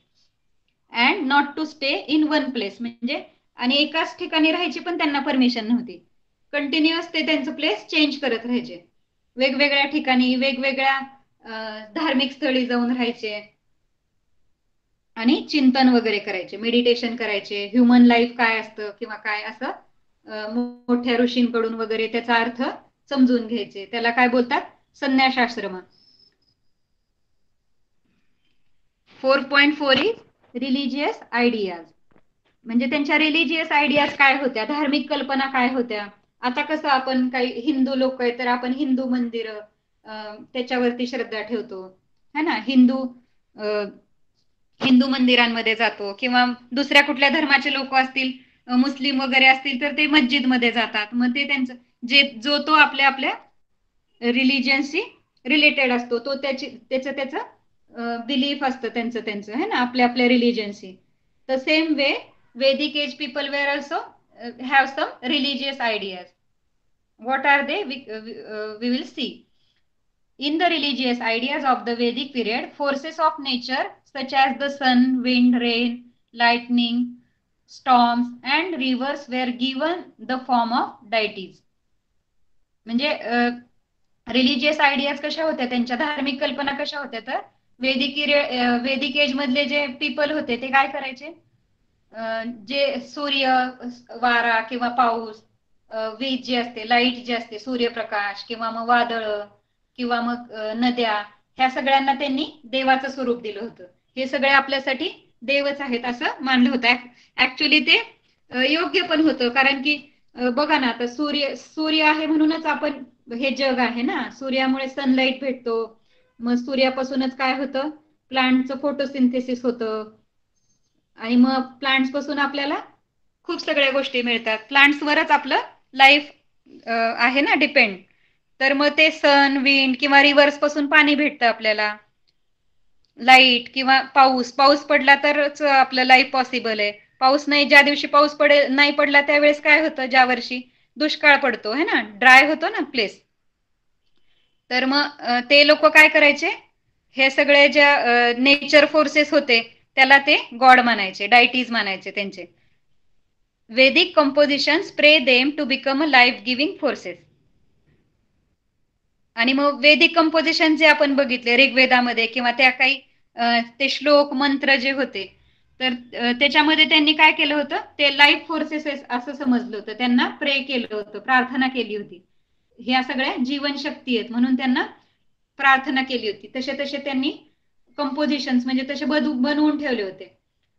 And not to stay in one place म्हणजे, आणि एकाच ठिकाणी राहायची पण त्यांना परमिशन नव्हती. कंटिन्युअस ते त्यांचं प्लेस चेंज करत राहायचे, वेगवेगळ्या ठिकाणी वेगवेगळ्या धार्मिक स्थळी जाऊन राहायचे. आणि चिंतन वगैरे करायचे, मेडिटेशन करायचे, ह्युमन लाईफ काय असतं किंवा काय असं मोठ्या ऋषींकडून वगैरे त्याचा अर्थ समजून घ्यायचे. त्याला काय बोलतात? संन्यासाश्रम. 4.4 इज रिलिजियस आयडियाज. म्हणजे त्यांच्या रिलिजियस आयडियाज काय होत्या, धार्मिक कल्पना काय होत्या. आता कसं आपण काही हिंदू लोक आहे तर आपण हिंदू मंदिर त्याच्यावरती श्रद्धा ठेवतो, है ना. हिंदू मंदिरांमध्ये जातो किंवा दुसऱ्या कुठल्या धर्माचे लोक असतील, मुस्लिम वगैरे असतील तर ते मस्जिदमध्ये जातात. मग ते त्यांचं जो तो आपल्या आपल्या रिलिजनशी रिलेटेड असतो, तो त्याचं बिलीफ असतं त्यांचं त्यांचं, है ना, आपल्या आपल्या रिलिजनशी. The same way Vedic age people were also have some religious ideas. What are they? We will see. In the religious ideas of the Vedic period, forces of nature such as the sun, wind, rain, lightning, storms, and rivers were given the form of deities. म्हणजे religious ideas कशा होत्या, त्यांच्या धार्मिक कल्पना कशा होत्या, तर वेदिक age मधले जे पीपल होते ते काय करायचे, जे सूर्य, वारा किंवा पाऊस, वीज जी असते, लाईट जी असते, सूर्यप्रकाश किंवा मग वादळ किंवा मग नद्या, ह्या सगळ्यांना त्यांनी देवाचं स्वरूप दिलं होतं. हे सगळे आपल्यासाठी देवच आहेत असं मानलं होतं. ऍक्च्युली ते योग्य पण होतं, कारण की बघा ना, आता सूर्य सूर्य आहे म्हणूनच आपण हे जग आहे ना. सूर्यामुळे सनलाईट भेटतो, मग सूर्यापासूनच काय होतं, प्लांटचं फोटोसिंथेसिस होतं, आणि मग प्लांट्स पासून आपल्याला खूप सगळ्या गोष्टी मिळतात. प्लांट्सवरच आपलं लाईफ आहे ना डिपेंड. तर मग ते सन, विंड किंवा रिव्हर्स पासून पाणी भेटतं आपल्याला, लाईट किंवा पाऊस. पाऊस पडला तरच आपलं लाईफ पॉसिबल आहे. पाऊस नाही, ज्या दिवशी पाऊस नाही पडला त्यावेळेस काय होतं, ज्या वर्षी दुष्काळ पडतो, है ना, ड्राय होतो ना प्लेस. तर मग ते लोक काय करायचे, हे सगळे ज्या नेचर फोर्सेस होते त्याला ते गॉड मानायचे, डायटीज मानायचे त्यांचे. Vedic composition pray them to become a life giving forces. आणि मग वेदिक कंपोजिशन जे आपण बघितले ऋग्वेदामध्ये किंवा त्या काही ते श्लोक मंत्र जे होते, तर त्याच्यामध्ये त्यांनी काय केलं होतं, ते लाईफ फोर्सेस असं समजलं होतं. त्यांना प्रे केलं होतं, प्रार्थना केली होती. ह्या सगळ्या जीवनशक्ती आहेत म्हणून त्यांना प्रार्थना केली होती. तसे तसे त्यांनी कंपोजिशन्स म्हणजे तसे बनवून ठेवले होते,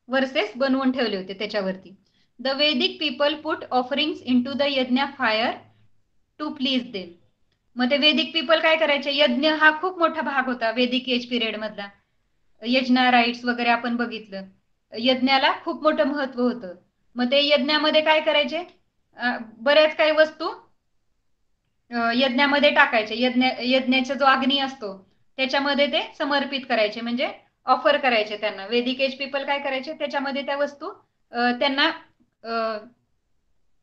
वर्सेस बनवून ठेवले होते त्याच्यावरती. The Vedic people put offerings in to the yajna fire to please them. मग ते वेदिक पीपल काय करायचे, यज्ञ हा खूप मोठा भाग होता वेदिक एज पिरियड मधला. यज्ञ राईट्स वगैरे आपण बघितलं, यज्ञाला खूप मोठं महत्व होतं. मग ते यज्ञामध्ये काय करायचे, बऱ्याच काही वस्तू यज्ञामध्ये टाकायचे. यज्ञाचा जो अग्नी असतो त्याच्यामध्ये ते समर्पित करायचे, म्हणजे ऑफर करायचे त्यांना. वेदिक एज पीपल काय करायचे, त्याच्यामध्ये त्या वस्तू त्यांना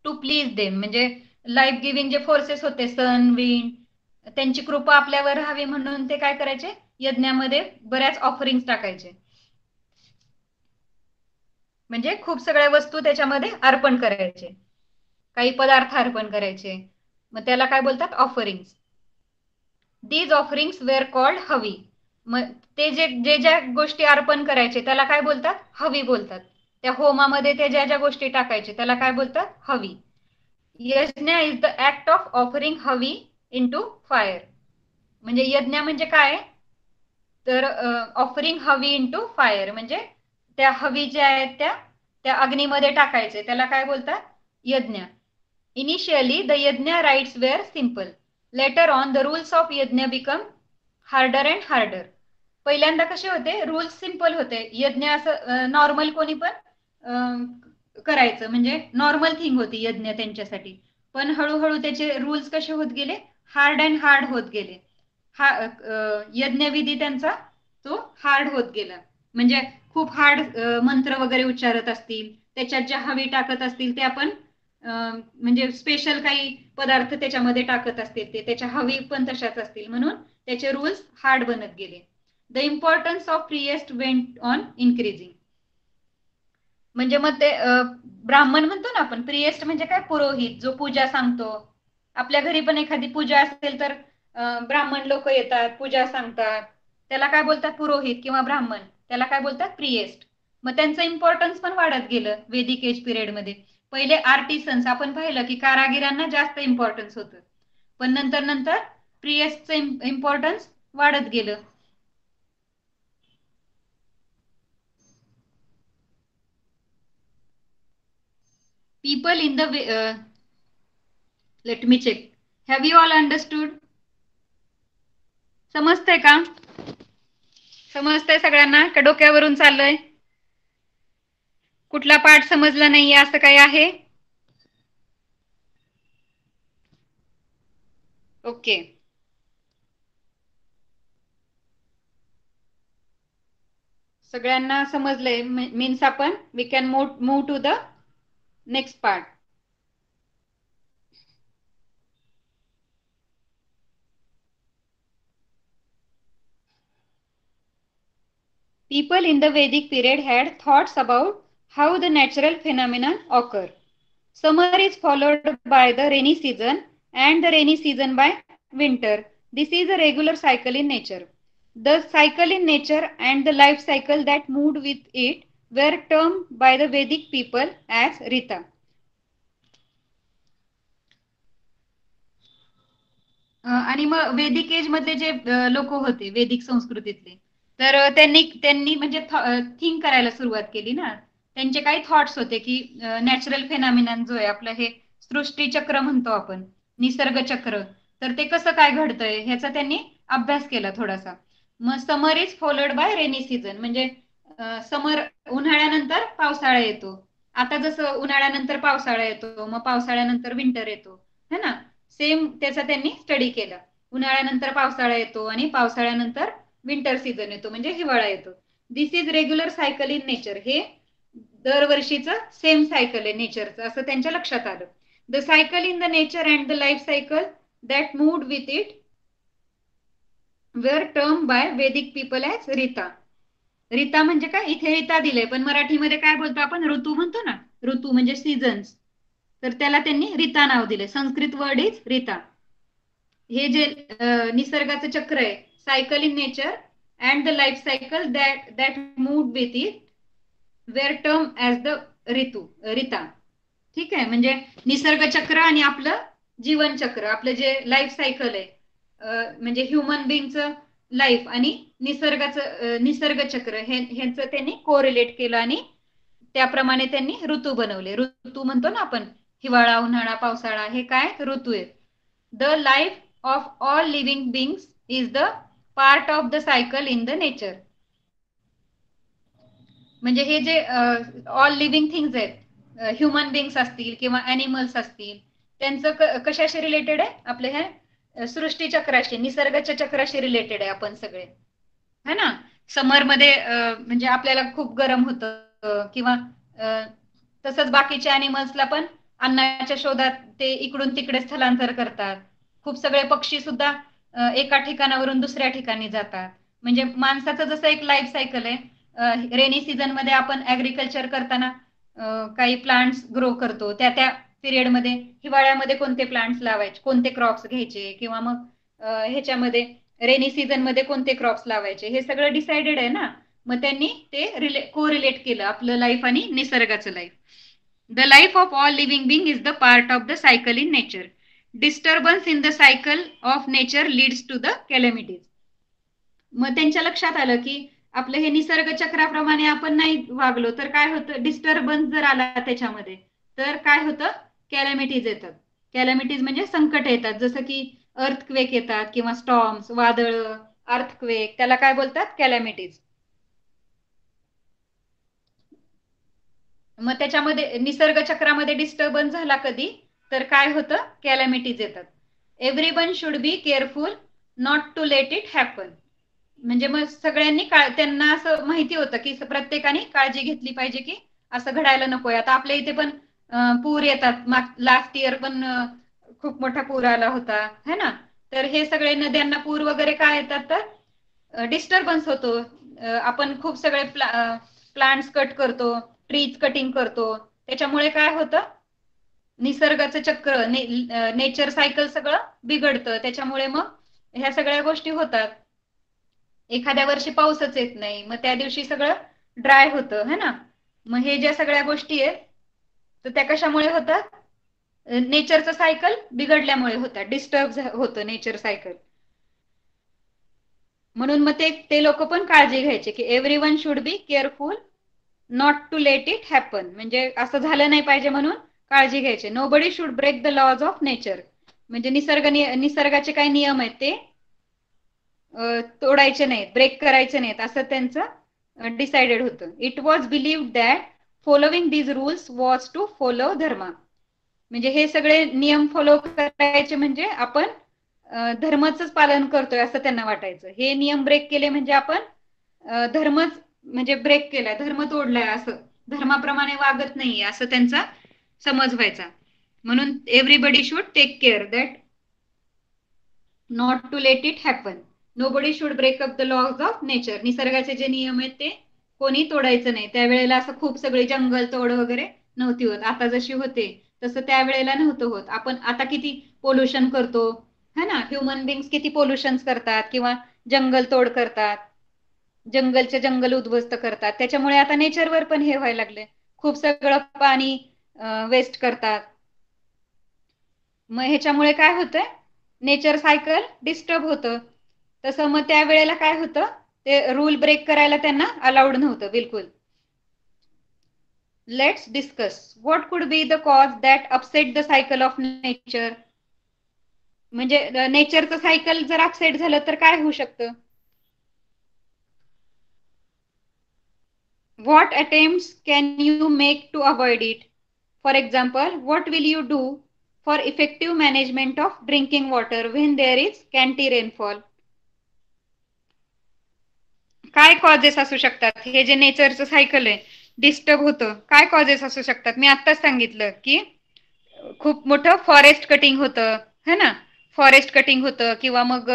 टू प्लीज देम, म्हणजे लाईफ गिव्हिंग जे फोर्सेस होते, सन, विंड, त्यांची कृपा आपल्यावर राहावी म्हणून ते काय करायचे, यज्ञामध्ये बऱ्याच ऑफरिंग टाकायचे. म्हणजे खूप सगळ्या वस्तू त्याच्यामध्ये अर्पण करायचे, काही पदार्थ अर्पण करायचे. मग त्याला काय बोलतात, offerings. These offerings were called havi. मग ते जे ज्या गोष्टी अर्पण करायचे त्याला काय बोलतात, हवी बोलतात. त्या होमामध्ये ते ज्या ज्या गोष्टी टाकायचे त्याला काय बोलतात, हवी. यज्ञ is the act of offering हवी इन टू फायर. म्हणजे यज्ञ म्हणजे काय, तर ऑफरिंग हवी इन टू फायर, म्हणजे त्या हवी ज्या आहेत त्या अग्नीमध्ये टाकायचे त्याला काय बोलतात, यज्ञ. Initially the yajna rites were simple. Later on the rules of yajna become harder and harder. पहिल्यांदा कसे होते, रूल्स सिंपल होते. यज्ञ असं नॉर्मल कोणी पण करायचं, म्हणजे नॉर्मल थिंग होती यज्ञ त्यांच्यासाठी. पण हळूहळू त्याचे रूल्स कसे होत गेले, हार्ड अँड हार्ड होत गेले. यज्ञविधी त्यांचा तो हार्ड होत गेला. म्हणजे खूप हार्ड मंत्र वगैरे उच्चारत असतील, त्याच्यात ज्या हवी टाकत असतील ते आपण म्हणजे स्पेशल काही पदार्थ त्याच्यामध्ये टाकत असतील, ते त्याच्या हवी पण तशाच असतील, म्हणून त्याचे रूल्स हार्ड बनत गेले. The importance of priest went on increasing. म्हणजे मग ते ब्राह्मण म्हणतो ना आपण, प्रिएस्ट म्हणजे काय, पुरोहित जो पूजा सांगतो. आपल्या घरी पण एखादी पूजा असेल तर ब्राह्मण लोक येतात, पूजा सांगतात, त्याला काय बोलतात, पुरोहित किंवा ब्राह्मण. त्याला काय बोलतात, प्रिएस्ट. मग त्यांचं इम्पॉर्टन्स पण वाढत गेलं वेदिक एज पिरियड मध्ये. पहिले आर्टिसन्स आपण पाहिलं की कारागिरांना जास्त इम्पॉर्टन्स होतं, पण नंतर नंतर प्रियसचं इम्पॉर्टन्स वाढत गेलं. People in the let me check. Have you all understood? समजतंय का? समजतंय सगळ्यांना का डोक्यावरून चाललंय? कुठला पाठ समजला नाहीये असं काही आहे? ओके. सगळ्यांना समजलंय मीन्स आपण we can move to the next part. People in the Vedic period had thoughts about how the natural phenomenon occur. Summer is followed by the rainy season and the rainy season by winter. This is a regular cycle in nature. The cycle in nature and the life cycle that moved with it were termed by the Vedic people as Rita. आणि मग Vedic age मधले जे लोक होते वेदिक संस्कृतीतले, तर त्यांनी त्यांनी म्हणजे थिंक करायला सुरुवात केली ना. त्यांचे काही थॉट्स होते की नॅचरल फेनॉमिनन जो आहे आपलं हे सृष्टी चक्र म्हणतो आपण, निसर्ग चक्र, तर ते कसं काय घडतंय ह्याचा त्यांनी अभ्यास केला थोडासा. मग summer is followed by rainy season, म्हणजे समर उन्हाळ्यानंतर पावसाळा येतो. आता जसं उन्हाळ्यानंतर पावसाळा येतो, मग पावसाळ्यानंतर विंटर येतो, है ना. सेम त्याचा त्यांनी स्टडी केला. उन्हाळ्यानंतर पावसाळा येतो आणि पावसाळ्यानंतर विंटर सीझन येतो, म्हणजे हिवाळा येतो. This is regular cycle in nature. हे दरवर्षीचं सेम सायकल आहे नेचरचं, असं त्यांच्या लक्षात आलं. The cycle in the nature and the life cycle that moved with it were term by Vedic people as rita. रीता म्हणजे काय, इथे रीता दिले, पण मराठीमध्ये काय बोलतो आपण, ऋतू म्हणतो ना. ऋतू म्हणजे सीझन्स, तर त्याला त्यांनी रीता नाव दिले. Sanskrit word is rita. हे जे निसर्गाचं चक्र आहे, cycle in nature and the life cycle that that moved with it were term as the ritu, rita. ठीक आहे, म्हणजे निसर्ग चक्र आणि आपलं जीवन चक्र, आपलं जे लाईफ सायकल आहे, म्हणजे ह्युमन बिंगचं लाईफ आणि निसर्गाचं निसर्ग चक्र, ह्यांचं त्यांनी कोरिलेट केलं आणि त्याप्रमाणे त्यांनी ऋतू बनवले. ऋतू म्हणतो ना आपण, हिवाळा, उन्हाळा, पावसाळा, हे काय ऋतू आहेत. The life of all living बिंग्स is the part of the cycle in the nature. म्हणजे हे जे ऑल लिव्हिंग थिंग्स आहेत, ह्युमन बिंग्स असतील किंवा अॅनिमल्स असतील, त्यांचं कशाशी रिलेटेड आहे, आपल्या ह्या सृष्टी चक्राशी, निसर्गाच्या चक्राशी रिलेटेड आहे आपण सगळे, है ना. समरमध्ये म्हणजे आपल्याला खूप गरम होतं, किंवा तसंच बाकीच्या अॅनिमल्सला पण अन्नाच्या शोधात ते इकडून तिकडे स्थलांतर करतात. खूप सगळे पक्षी सुद्धा एका ठिकाणावरून दुसऱ्या ठिकाणी जातात. म्हणजे माणसाचं जसं एक लाईफ सायकल आहे, रेनी सीझन मध्ये आपण ऍग्रिकल्चर करताना काही प्लांट्स ग्रो करतो, त्या त्या पिरियडमध्ये, हिवाळ्यामध्ये कोणते प्लांट्स लावायचे, कोणते क्रॉप्स घ्यायचे, किंवा मग ह्याच्यामध्ये रेनी सीझन मध्ये कोणते क्रॉप्स लावायचे, हे सगळं डिसाइडेड आहे ना. मग त्यांनी ते कोरिलेट केलं आपलं लाईफ आणि निसर्गाचं life. The life of all living being is the part of the cycle in nature. Disturbance in the cycle of nature leads to the calamities. मग त्यांच्या लक्षात आलं की आपलं हे निसर्ग चक्राप्रमाणे आपण नाही वागलो तर काय होतं, डिस्टर्बन्स जर आला त्याच्यामध्ये तर काय होतं, कॅलॅमिटीज येतात. कॅलॅमिटीज म्हणजे संकट येतात, जसं की अर्थक्वेक येतात किंवा स्टॉर्म्स, वादळ, अर्थक्वेक, त्याला काय बोलतात, कॅलॅमिटीज. मग त्याच्यामध्ये निसर्ग चक्रामध्ये डिस्टर्बन्स झाला कधी तर काय होतं, कॅलॅमिटीज येतात. Everyone should be careful not to let it happen. म्हणजे मग सगळ्यांनी त्यांना असं माहिती होतं की प्रत्येकाने काळजी घेतली पाहिजे की असं घडायला नकोय. आता आपल्या इथे पण पूर येतात, लास्ट इयर पण खूप मोठा पूर आला होता, है ना. तर हे सगळे नद्यांना पूर वगैरे काय येतात, तर डिस्टर्बन्स होतो. आपण खूप सगळे प्लांट्स कट करतो, ट्रीज कटिंग करतो, त्याच्यामुळे काय होतं, निसर्गाचं चक्र, नेचर सायकल सगळं बिघडतं. त्याच्यामुळे मग ह्या सगळ्या गोष्टी होतात. एखाद्या वर्षी पाऊसच येत नाही, मग त्या दिवशी सगळं ड्राय होतं है ना. मग हे ज्या सगळ्या गोष्टी आहेत तर त्या कशामुळे होतात? नेचरचं सायकल बिघडल्यामुळे होतात, डिस्टर्ब होतं नेचर सायकल. म्हणून मग ते लोक पण काळजी घ्यायचे की everyone should be careful not to let it happen, म्हणजे असं झालं नाही पाहिजे म्हणून काळजी घ्यायचे. Nobody should break the laws of nature, म्हणजे निसर्गाचे काही नियम आहेत ते तोडायचे नाहीत, ब्रेक करायचे नाहीत असं त्यांचं डिसाइडेड होतं. It was believed that following these rules was to follow dharma, म्हणजे हे सगळे नियम फॉलो करायचे म्हणजे आपण धर्माचंच पालन करतोय असं त्यांना वाटायचं. हे नियम ब्रेक केले म्हणजे आपण धर्मच म्हणजे ब्रेक केलाय, धर्म तोडलाय, असं धर्माप्रमाणे वागत नाहीये असं त्यांचा समज व्हायचा. म्हणून everybody should take care that not to let it happen, nobody should break up the laws of nature, निसर्गाचे जे नियम आहेत ते कोणी तोडायचं नाही. त्यावेळेला असं खूप सगळे जंगल तोड वगैरे नव्हती होत, आता जशी होते तसं त्यावेळेला नव्हतं होत. आपण आता किती पोल्युशन करतो है ना, ह्युमन बिंग्स किती पोल्युशन करतात किंवा जंगल तोड करतात, जंगल उद्ध्वस्त करतात, त्याच्यामुळे आता नेचरवर पण हे व्हायला लागले, खूप सगळं पाणी वेस्ट करतात. मग ह्याच्यामुळे काय होतंय, नेचर सायकल डिस्टर्ब होतं. तसं मग त्यावेळेला काय होतं, ते रूल ब्रेक करायला त्यांना अलाउड नव्हतं बिलकुल. Let's discuss what could be the cause that upset the cycle of nature, म्हणजे नेचरचं सायकल जर अपसेट झालं तर काय होऊ शकतं? What attempts can you make to avoid it? For example, what will you do for effective management of drinking water when there is scanty rainfall? काय causes असू शकतात? हे जे नेचरचं सायकल आहे डिस्टर्ब होतं, काय कॉजेस असू शकतात? मी आत्ताच सांगितलं की खूप मोठं फॉरेस्ट कटिंग होतं है ना, फॉरेस्ट कटिंग होतं, किंवा मग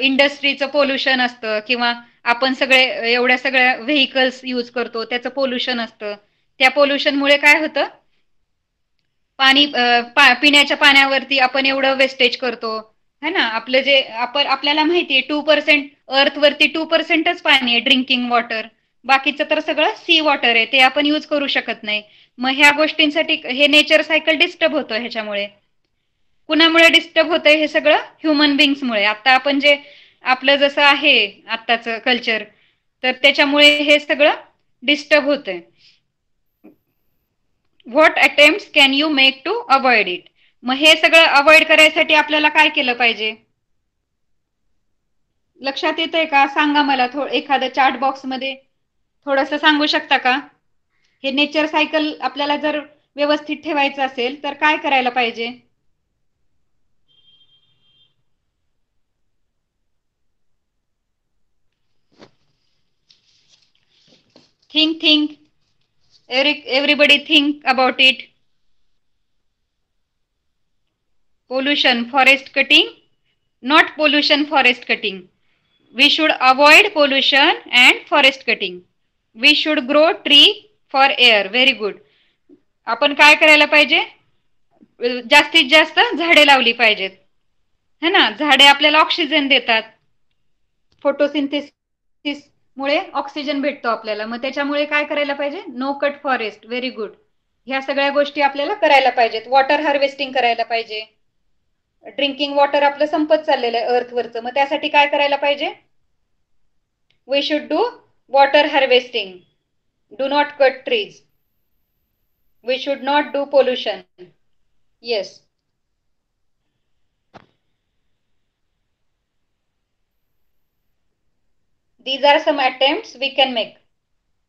इंडस्ट्रीचं पोल्युशन असतं, किंवा आपण सगळे एवढ्या सगळ्या व्हेकल्स यूज करतो त्याचं पोल्युशन असतं. त्या पोल्युशनमुळे काय होतं, पाणी पिण्याच्या पाण्यावरती आपण एवढं वेस्टेज करतो है ना. आपलं जे आपल्याला माहिती आहे 2% अर्थवरती 2%च पाणी आहे ड्रिंकिंग वॉटर, बाकीचं तर सगळं सी वॉटर आहे, ते आपण यूज करू शकत नाही. मग ह्या गोष्टींसाठी हे नेचर सायकल डिस्टर्ब होतं. ह्याच्यामुळे कुणामुळे डिस्टर्ब होतंय हे सगळं? ह्युमन बिंग्समुळे. आता आपण जे आपलं जसं आहे आत्ताचं कल्चर, तर त्याच्यामुळे हे सगळं डिस्टर्ब होतंय. What attempts can you make to avoid it, मग हे सगळं अवॉइड करायसाठी आपल्याला काय केलं पाहिजे? लक्षात येतंय का? सांगा मला, एखाद्या चॅट बॉक्स मध्ये थोडंसं सांगू शकता का? हे नेचर सायकल आपल्याला जर व्यवस्थित ठेवायचं असेल तर काय करायला पाहिजे? Think everybody think about it. Pollution, forest cutting, not pollution, forest cutting. We should avoid pollution and forest cutting. We should grow tree for air. Very good. आपण काय करायला पाहिजे? जास्तीत जास्त झाडे लावली पाहिजेत है ना. झाडे आपल्याला ऑक्सिजन देतात, फोटोसिंथेसिस मुळे ऑक्सिजन भेटतो आपल्याला. मग त्याच्यामुळे काय करायला पाहिजे? No cut forest. Very good. ह्या सगळ्या गोष्टी आपल्याला करायला पाहिजेत. वॉटर हार्वेस्टिंग करायला पाहिजे. ड्रिंकिंग वॉटर आपलं संपत चाललेलं आहे अर्थवरचं, मग त्यासाठी काय करायला पाहिजे? We should do water harvesting, do not cut trees, we should not do pollution. Yes. These are some attempts we can make.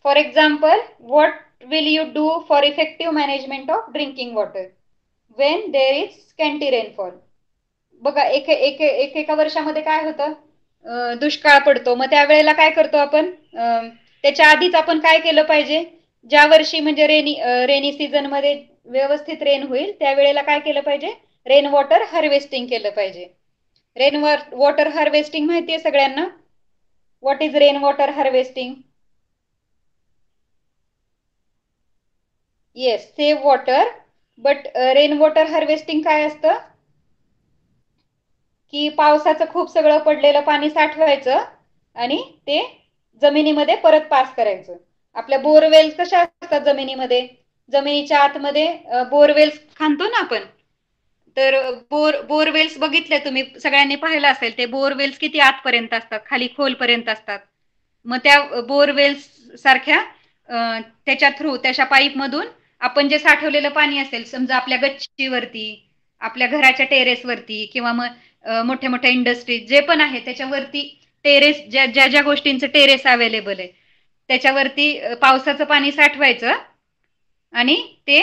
For example, what will you do for effective management of drinking water when there is scanty rainfall? बघा, एका वर्षामध्ये काय होतं, दुष्काळ पडतो. मग त्यावेळेला काय करतो आपण? त्याच्या आधीच आपण काय केलं पाहिजे? ज्या वर्षी म्हणजे रेनी सीझन मध्ये व्यवस्थित रेन होईल त्यावेळेला काय केलं पाहिजे? रेन वॉटर हार्वेस्टिंग केलं पाहिजे. रेन वॉटर हार्वेस्टिंग माहिती आहे सगळ्यांना? What is rain water harvesting? Yes, save water. But rain water harvesting काय असतं की पावसाचं खूप सगळं पडलेलं पाणी साठवायचं आणि ते जमिनीमध्ये परत पास करायचं. आपल्या बोरवेल्स कशा असतात जमिनीमध्ये, जमिनीच्या आतमध्ये बोरवेल्स खणतो ना आपण. तर बोरवेल्स बघितले तुम्ही सगळ्यांनी पाहिलं असेल, ते बोरवेल्स किती आतपर्यंत असतात, खाली खोलपर्यंत असतात. मग त्या बोरवेल्स सारख्या त्याच्या थ्रू त्याच्या पाईप मधून आपण जे साठवलेलं पाणी असेल, समजा आपल्या गच्चीवरती, आपल्या घराच्या टेरेसवरती, किंवा मग मोठ्या मोठ्या इंडस्ट्रीज जे पण आहे त्याच्यावरती, टेरेस ज्या ज्या ज्या गोष्टींचं टेरेस अवेलेबल आहे त्याच्यावरती पावसाचं पाणी साठवायचं आणि ते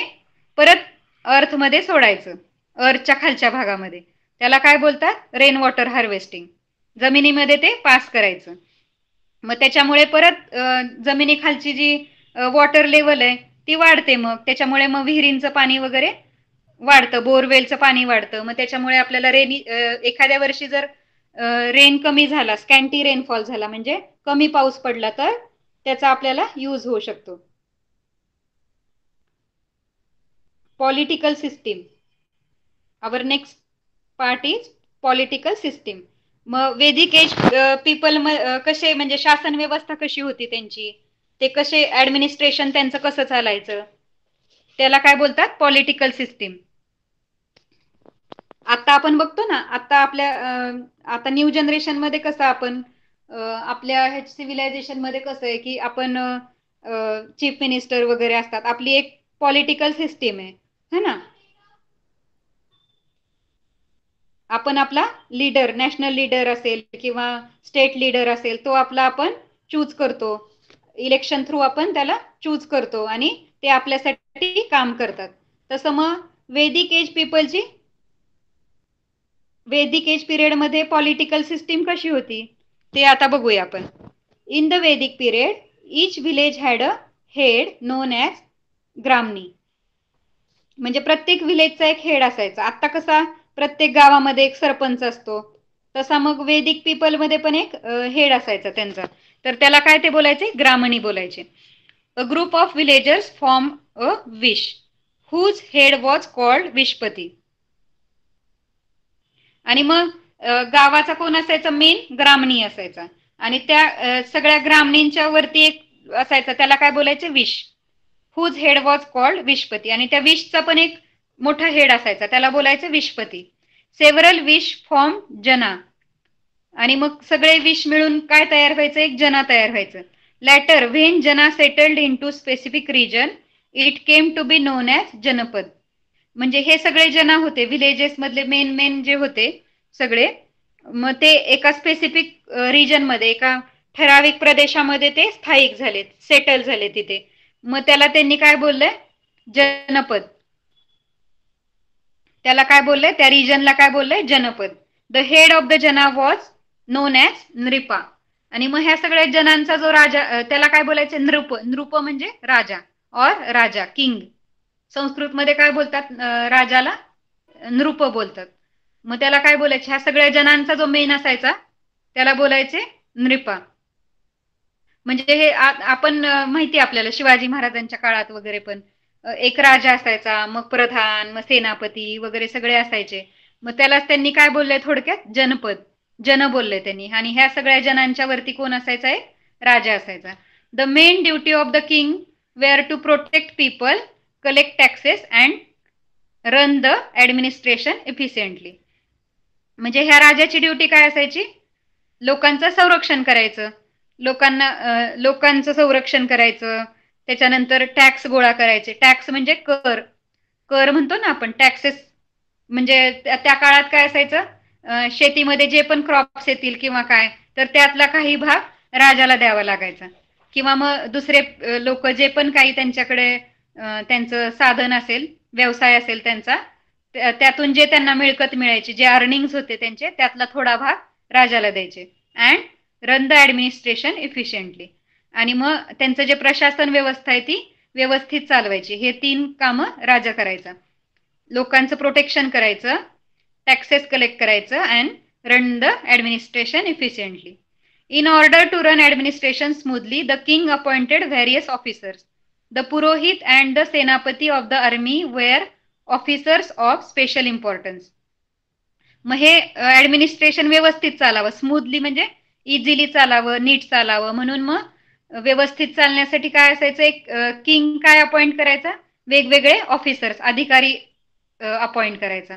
परत अर्थमध्ये सोडायचं, अर्थच्या खालच्या भागामध्ये. त्याला काय बोलतात, रेन वॉटर हार्वेस्टिंग. जमिनीमध्ये ते पास करायचं. मग त्याच्यामुळे परत जमिनीखालची जी वॉटर लेवल आहे ती वाढते. मग त्याच्यामुळे मग विहिरींचं पाणी वगैरे वाढतं, बोरवेलचं पाणी वाढतं. मग त्याच्यामुळे आपल्याला एखाद्या वर्षी जर रेन कमी झाला, स्कॅन्टी रेनफॉल झाला, म्हणजे कमी पाऊस पडला, तर त्याचा आपल्याला यूज होऊ शकतो. Political system. Our next part is political system. मग वेदिक एज पीपल कसे, म्हणजे शासन व्यवस्था कशी होती त्यांची, ते कसे ऍडमिनिस्ट्रेशन त्यांचं कसं चालायचं, त्याला काय बोलतात, पॉलिटिकल सिस्टीम. आता आपण बघतो ना, आता आपल्या आता न्यू जनरेशन मध्ये कसं आपण आपल्या सिव्हिलायझेशन मध्ये कसं आहे की आपण चीफ मिनिस्टर वगैरे असतात, आपली एक पॉलिटिकल सिस्टीम आहे, है ना. आपण आपला लीडर, नॅशनल लीडर असेल किंवा स्टेट लीडर असेल, तो आपला आपण चूज करतो, इलेक्शन थ्रू आपण त्याला चूज करतो आणि ते आपल्यासाठी काम करतात. तसं मग वेदिक एज पीपलची, वेदिक एज पिरियड मध्ये पॉलिटिकल सिस्टीम कशी होती ते आता बघूया आपण. In the Vedic period each village had a head known as gramani. म्हणजे प्रत्येक विलेजचा एक हेड असायचा. आता कसा प्रत्येक गावामध्ये एक सरपंच असतो, तसा मग वेदिक पीपल मध्ये पण एक हेड असायचा त्यांचा. तर त्याला काय ते बोलायचे, ग्रामणी बोलायचे. A group of villagers form a vish whose head was called vishpati. आणि मग गावाचा कोण असायचा, मेन ग्रामणी असायचा. आणि त्या सगळ्या ग्रामणींच्या वरती एक असायचा, त्याला काय बोलायचे, विश. Whose head was called vishpati. आणि त्या विशचा पण एक मोठा हेड असायचा, त्याला बोलायचे विशपती. सेव्हरल विश फॉर्म जना. आणि मग सगळे विश मिळून काय तयार व्हायचं, एक जना तयार व्हायचं. Later when jana settled in to specific region it came to be known as janapada. म्हणजे हे सगळे जना होते विलेजेस मधले मेन मेन जे होते सगळे, मग ते एका स्पेसिफिक रिजन मध्ये, एका ठराविक प्रदेशामध्ये ते स्थायिक झालेत, सेटल झाले तिथे. मग त्याला त्यांनी काय बोललंय, जनपद. त्याला काय बोललंय, त्या रिजनला काय बोललंय, जनपद. द हेड ऑफ द जना वॉज नोन ॲज नृपा. आणि मग ह्या सगळ्या जनांचा जो राजा, त्याला काय बोलायचे, नृप. नृप म्हणजे राजा और राजा, किंग. संस्कृत मध्ये काय बोलतात राजाला, नृप बोलतात. मग त्याला काय बोलायचे, ह्या सगळ्या जनांचा जो मेन असायचा त्याला बोलायचे नृपा. म्हणजे हे आपण माहिती आपल्याला शिवाजी महाराजांच्या काळात वगैरे पण एक राजा असायचा, मग प्रधान, मग सेनापती वगैरे सगळे असायचे. मग त्यालाच त्यांनी काय बोललंय थोडक्यात, जनपद, जन बोलले त्यांनी. आणि ह्या सगळ्या जनांच्या वरती कोण असायचा, एक राजा असायचा. The main duty of the king were to protect people, collect taxes and run the administration efficiently. म्हणजे ह्या राजाची ड्युटी काय असायची, लोकांचं संरक्षण करायचं, लोकांचं संरक्षण करायचं. त्याच्यानंतर टॅक्स गोळा करायचे. टॅक्स म्हणजे कर, कर म्हणतो ना आपण, टॅक्सेस. म्हणजे त्या काळात काय असायचं, शेतीमध्ये जे पण क्रॉप्स येतील किंवा काय, तर त्यातला काही भाग राजाला द्यावा लागायचा. किंवा मग दुसरे लोक जे पण काही त्यांच्याकडे त्यांचं साधन असेल, व्यवसाय असेल त्यांचा, त्यातून जे त्यांना मिळकत मिळायची, जे अर्निंग्स होते त्यांचे, त्यातला थोडा भाग राजाला द्यायचे. And run the administration efficiently. आणि मग त्यांचं जे प्रशासन व्यवस्था आहे ती व्यवस्थित चालवायची. हे 3 कामं राजा करायचा. लोकांचं प्रोटेक्शन करायचं, टॅक्सेस कलेक्ट करायचं, and run the administration efficiently. In order to run administration smoothly, the king appointed various officers. The Purohit and the Senapati of the army were officers of special importance. मग हे administration व्यवस्थित चालावं, smoothly म्हणजे easily चालावं, नीट चालावं, म्हणून मग व्यवस्थित चालण्यासाठी काय असायचं, एक किंग काय अपॉइंट करायचा, वेगवेगळे ऑफिसर्स, अधिकारी अपॉइंट करायचा.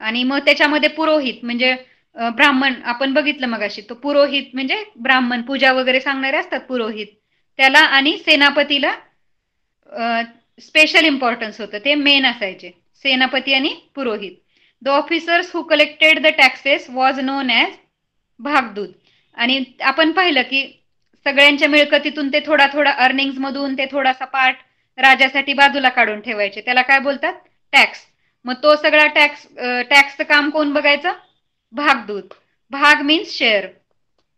आणि मग त्याच्यामध्ये पुरोहित म्हणजे ब्राह्मण, आपण बघितलं मगाशी, तो पुरोहित म्हणजे ब्राह्मण, पूजा वगैरे सांगणारे असतात पुरोहित, त्याला आणि सेनापतीला स्पेशल इम्पॉर्टन्स होतं, ते मेन असायचे, सेनापती आणि पुरोहित. The officers who collected the taxes was known as bhagdut. आणि आपण पाहिलं की सगळ्यांच्या मिळकतीतून ते थोडा थोडा अर्निंग्स मधून ते थोडासा पार्ट राजासाठी बाजूला काढून ठेवायचे, त्याला काय बोलतात, टॅक्स. मग तो सगळा टॅक्सचं काम कोण बघायचं, भागदूत. भाग मीन्स शेअर,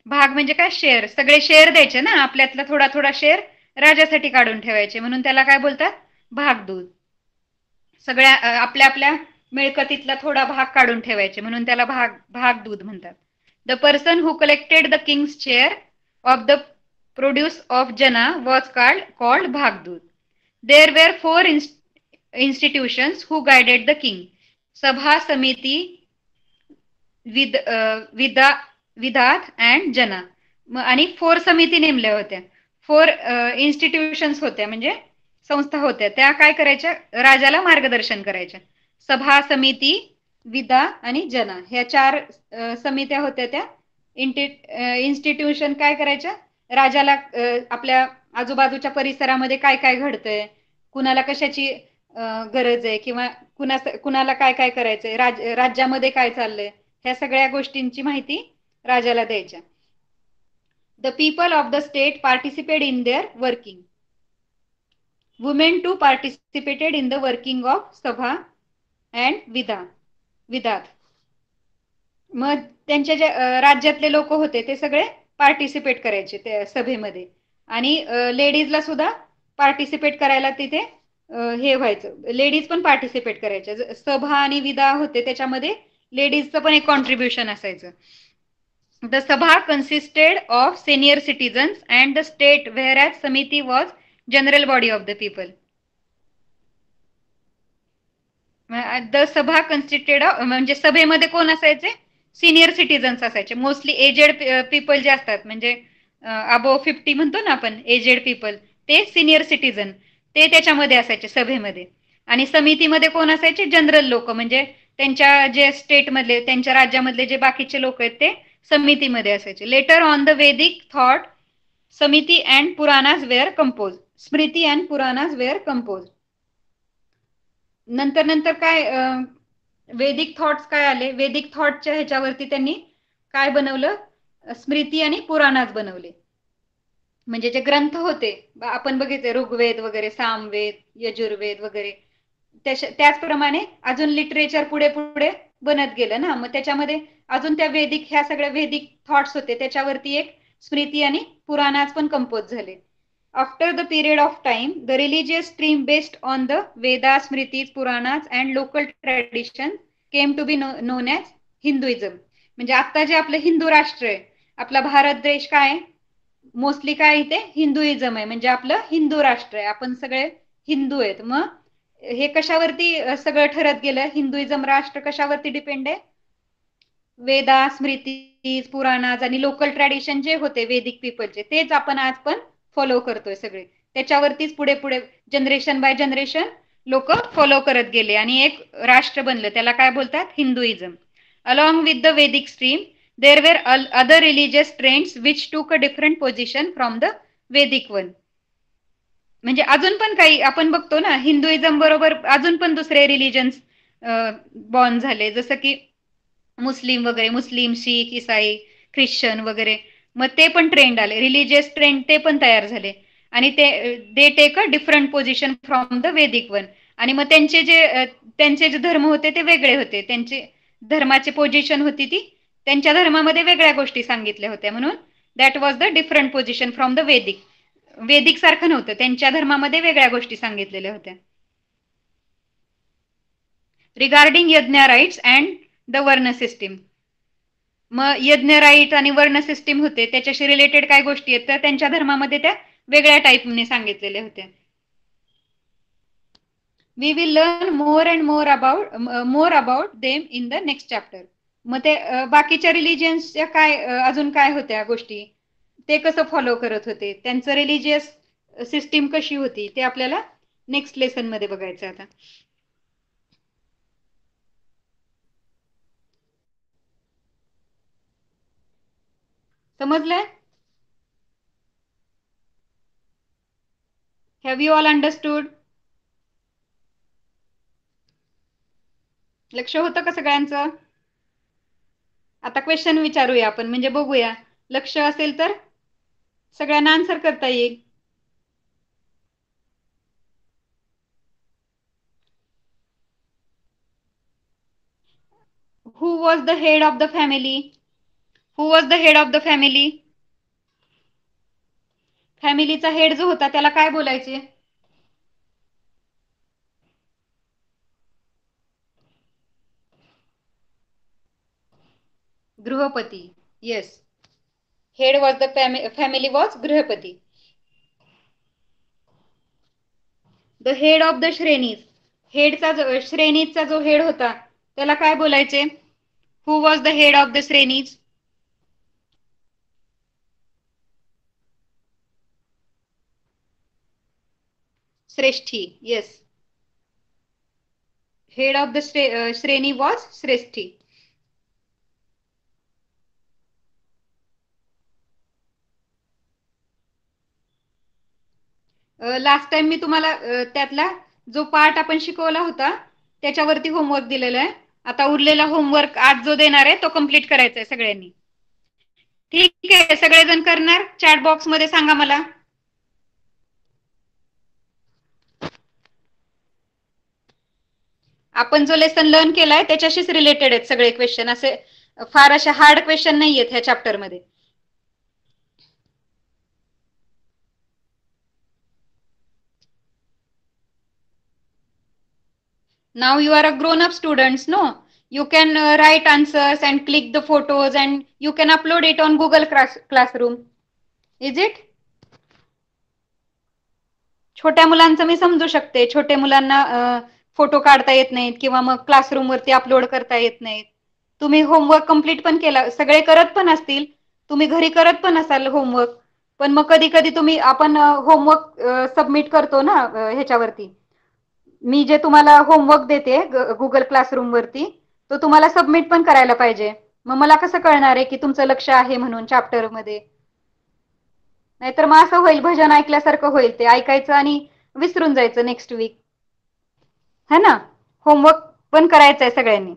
भाग म्हणजे काय, शेअर, सगळे शेअर द्यायचे ना, आपल्यातला थोडा थोडा शेअर राजासाठी काढून ठेवायचे, म्हणून त्याला काय बोलतात, भागदूत. सगळ्या आपल्या आपल्या मिळकतीतला थोडा भाग काढून ठेवायचे, म्हणून त्याला भागदूत म्हणतात. The person who collected the king's share of the produce of jana was called bhagdut. There were 4 institutions who guided the king: सभा, समिती, विधात अँड जना. आणि 4 समिती नेमल्या होत्या, 4 इन्स्टिट्यूशन्स होत्या, म्हणजे संस्था होत्या, त्या काय करायच्या, राजाला मार्गदर्शन करायच्या. सभा, समिती, विधा आणि जना, ह्या 4 समित्या होत्या. त्या इन्स्टिट्यूशन काय करायच्या, राजाला आपल्या आजूबाजूच्या परिसरामध्ये काय काय घडतंय, कुणाला कशाची गरज आहे, किंवा कुणाला काय काय करायचंय, राज्यामध्ये काय चाललंय, ह्या सगळ्या गोष्टींची माहिती राजाला द्यायच्या. The people of the state participate in their working. Women too participated in the working of sabha and vidhata. मग त्यांच्या जे राज्यातले लोक होते ते सगळे पार्टिसिपेट करायचे त्या सभेमध्ये, आणि लेडीजला सुद्धा पार्टिसिपेट करायला तिथे हे व्हायचं, लेडीज पण पार्टिसिपेट करायच्या. सभा आणि विधा होते, त्याच्यामध्ये लेडीजचं पण एक कॉन्ट्रीब्युशन असायचं. The sabha consisted of senior citizens and the state whereas samiti was general body of the people. The sabha consisted of म्हणजे सभेमध्ये कोण असायचे, सिनियर सिटीजन्स असायचे, मोस्टली एजेड पीपल जे असतात, म्हणजे अबोव 50 म्हणतो ना आपण, एजेड पीपल, ते सिनियर सिटीजन, ते त्याच्यामध्ये असायचे सभेमध्ये. आणि समितीमध्ये कोण असायचे, जनरल लोक, म्हणजे त्यांच्या जे स्टेटमधले, त्यांच्या राज्यामधले जे बाकीचे लोक आहेत ते समितीमध्ये असायचे. Later on the Vedic thought samiti and puranas were compose. Smriti and puranas were compose. नंतर नंतर काय वेदिक थॉट्स काय आले, वेदिक थॉटच्या ह्याच्यावरती त्यांनी काय बनवलं, स्मृती आणि पुराणाज बनवले. म्हणजे जे ग्रंथ होते आपण बघितले, ऋग्वेद वगैरे, सामवेद, यजुर्वेद वगैरे, त्याचप्रमाणे अजून लिटरेचर पुढे पुढे बनत गेलं ना, मग त्याच्यामध्ये अजून त्या वेदिक, ह्या सगळ्या वेदिक थॉट्स होते, त्याच्यावरती एक स्मृती आणि पुराणाज पण कंपोज झाले. After the period of time, the religious stream based on the Vedas, Smritis, Puranas and local tradition came to be known as Hinduism. म्हणजे आता जे आपलं हिंदू राष्ट्र आहे, आपला भारत देश काय आहे, मोस्टली काय इथे हिंदुइझम आहे, म्हणजे आपलं हिंदू राष्ट्र आहे, आपण सगळे हिंदू आहेत. मग हे कशावरती सगळं ठरत गेलं, हिंदुइझम राष्ट्र कशावरती डिपेंड आहे, वेदा, स्मृती, पुराणाज आणि लोकल ट्रॅडिशन जे होते वेदिक पीपलचे, तेच आपण आज पण फॉलो करतोय सगळे, त्याच्यावरतीच पुढे पुढे जनरेशन बाय जनरेशन लोक फॉलो करत गेले आणि एक राष्ट्र बनलं, त्याला काय बोलतात, Hinduism. Along with the Vedic stream there were other religious trends which took a different position from the Vedic one. म्हणजे अजून पण काही आपण बघतो ना, हिंदुइझम बरोबर अजून पण दुसरे रिलिजन्स बॉर्न झाले, जसं की मुस्लिम वगैरे, मुस्लिम, शीख, इसाई, ख्रिश्चन वगैरे, मग ते पण ट्रेंड आले, रिलिजियस ट्रेंड ते पण तयार झाले, आणि ते they take a different position from the Vedic one. आणि मग त्यांचे जे धर्म होते ते वेगळे होते, त्यांचे धर्माची पोझिशन होती ती, त्यांच्या धर्मामध्ये वेगळ्या गोष्टी सांगितल्या होत्या, म्हणून that was the different position from the Vedic. Vedic सारखं नव्हतं, त्यांच्या धर्मामध्ये वेगळ्या गोष्टी सांगितलेल्या होत्या. रिगार्डिंग यज्ञ राईट्स अँड द वर्ण सिस्टीम. मग यज्ञ राईट आणि वर्ण सिस्टीम होते, त्याच्याशी रिलेटेड काय गोष्टी आहेत तर त्यांच्या धर्मामध्ये त्या वेगळ्या टाईपने सांगितलेल्या होत्या. We will learn more and more about them in the next chapter. मग ते बाकीच्या रिलिजन्सच्या काय अजून काय होत्या गोष्टी, ते कसं फॉलो करत होते, त्यांचं रिलिजियस सिस्टीम कशी होती, ते आपल्याला नेक्स्ट लेसन मध्ये बघायचं आता. समजलंय? Have you all understood? लक्ष होतं का सगळ्यांचं? आता क्वेश्चन विचारूया आपण, म्हणजे बघूया लक्ष असेल तर सगळ्यांना आन्सर करता येईल. Who was the head of the family? Who was the head of the family? फॅमिलीचा हेड जो होता त्याला काय बोलायचे? गृहपती. Yes, head was the family was grihapati. The head of the shrenis, हेडचा श्रेणीचा जो हेड होता त्याला काय बोलायचे? Who was the head of the shrenis? Shreshthi. Yes, head of the shreni was shreshthi. Last time मी तुम्हाला त्यातला जो पार्ट आपण शिकवला होता त्याच्यावरती होमवर्क दिलेला आहे. आता उरलेला होमवर्क आज जो देणार आहे तो कम्प्लीट करायचा आहे सगळ्यांनी. ठीक आहे, सगळेजण करणार? चॅट बॉक्स मध्ये सांगा मला. आपण जो लेसन लर्न केलाय त्याच्याशीच रिलेटेड आहेत सगळे क्वेश्चन, असे फार असे हार्ड क्वेश्चन नाही आहेत ह्या चॅप्टर मध्ये. Now you are a grown up students, no? You can write answers and click the photos and you can upload it on Google Classroom. Is it? छोट्या मुलांचं मी समजू शकते, छोट्या मुलांना फोटो काढता येत नाहीत किंवा मग क्लासरूम वरती अपलोड करता येत नाहीत. तुम्ही होमवर्क कंप्लीट पण केला, सगळे करत पण असतील, तुम्ही घरी करत पण असाल होमवर्क, पण मग कधी कधी तुम्ही आपण होमवर्क सबमिट करतो ना ह्याच्यावरती. मी जे तुम्हाला होमवर्क देते गुगल क्लासरूम वरती, तो तुम्हाला सबमिट पण करायला पाहिजे. मग मला कसं कळणार आहे की तुमचं लक्ष आहे म्हणून चॅप्टर मध्ये? नाहीतर मग असं होईल, भजन ऐकल्यासारखं होईल, ते ऐकायचं आणि विसरून जायचं नेक्स्ट वीक, है ना? होमवर्क पण करायचं आहे सगळ्यांनी.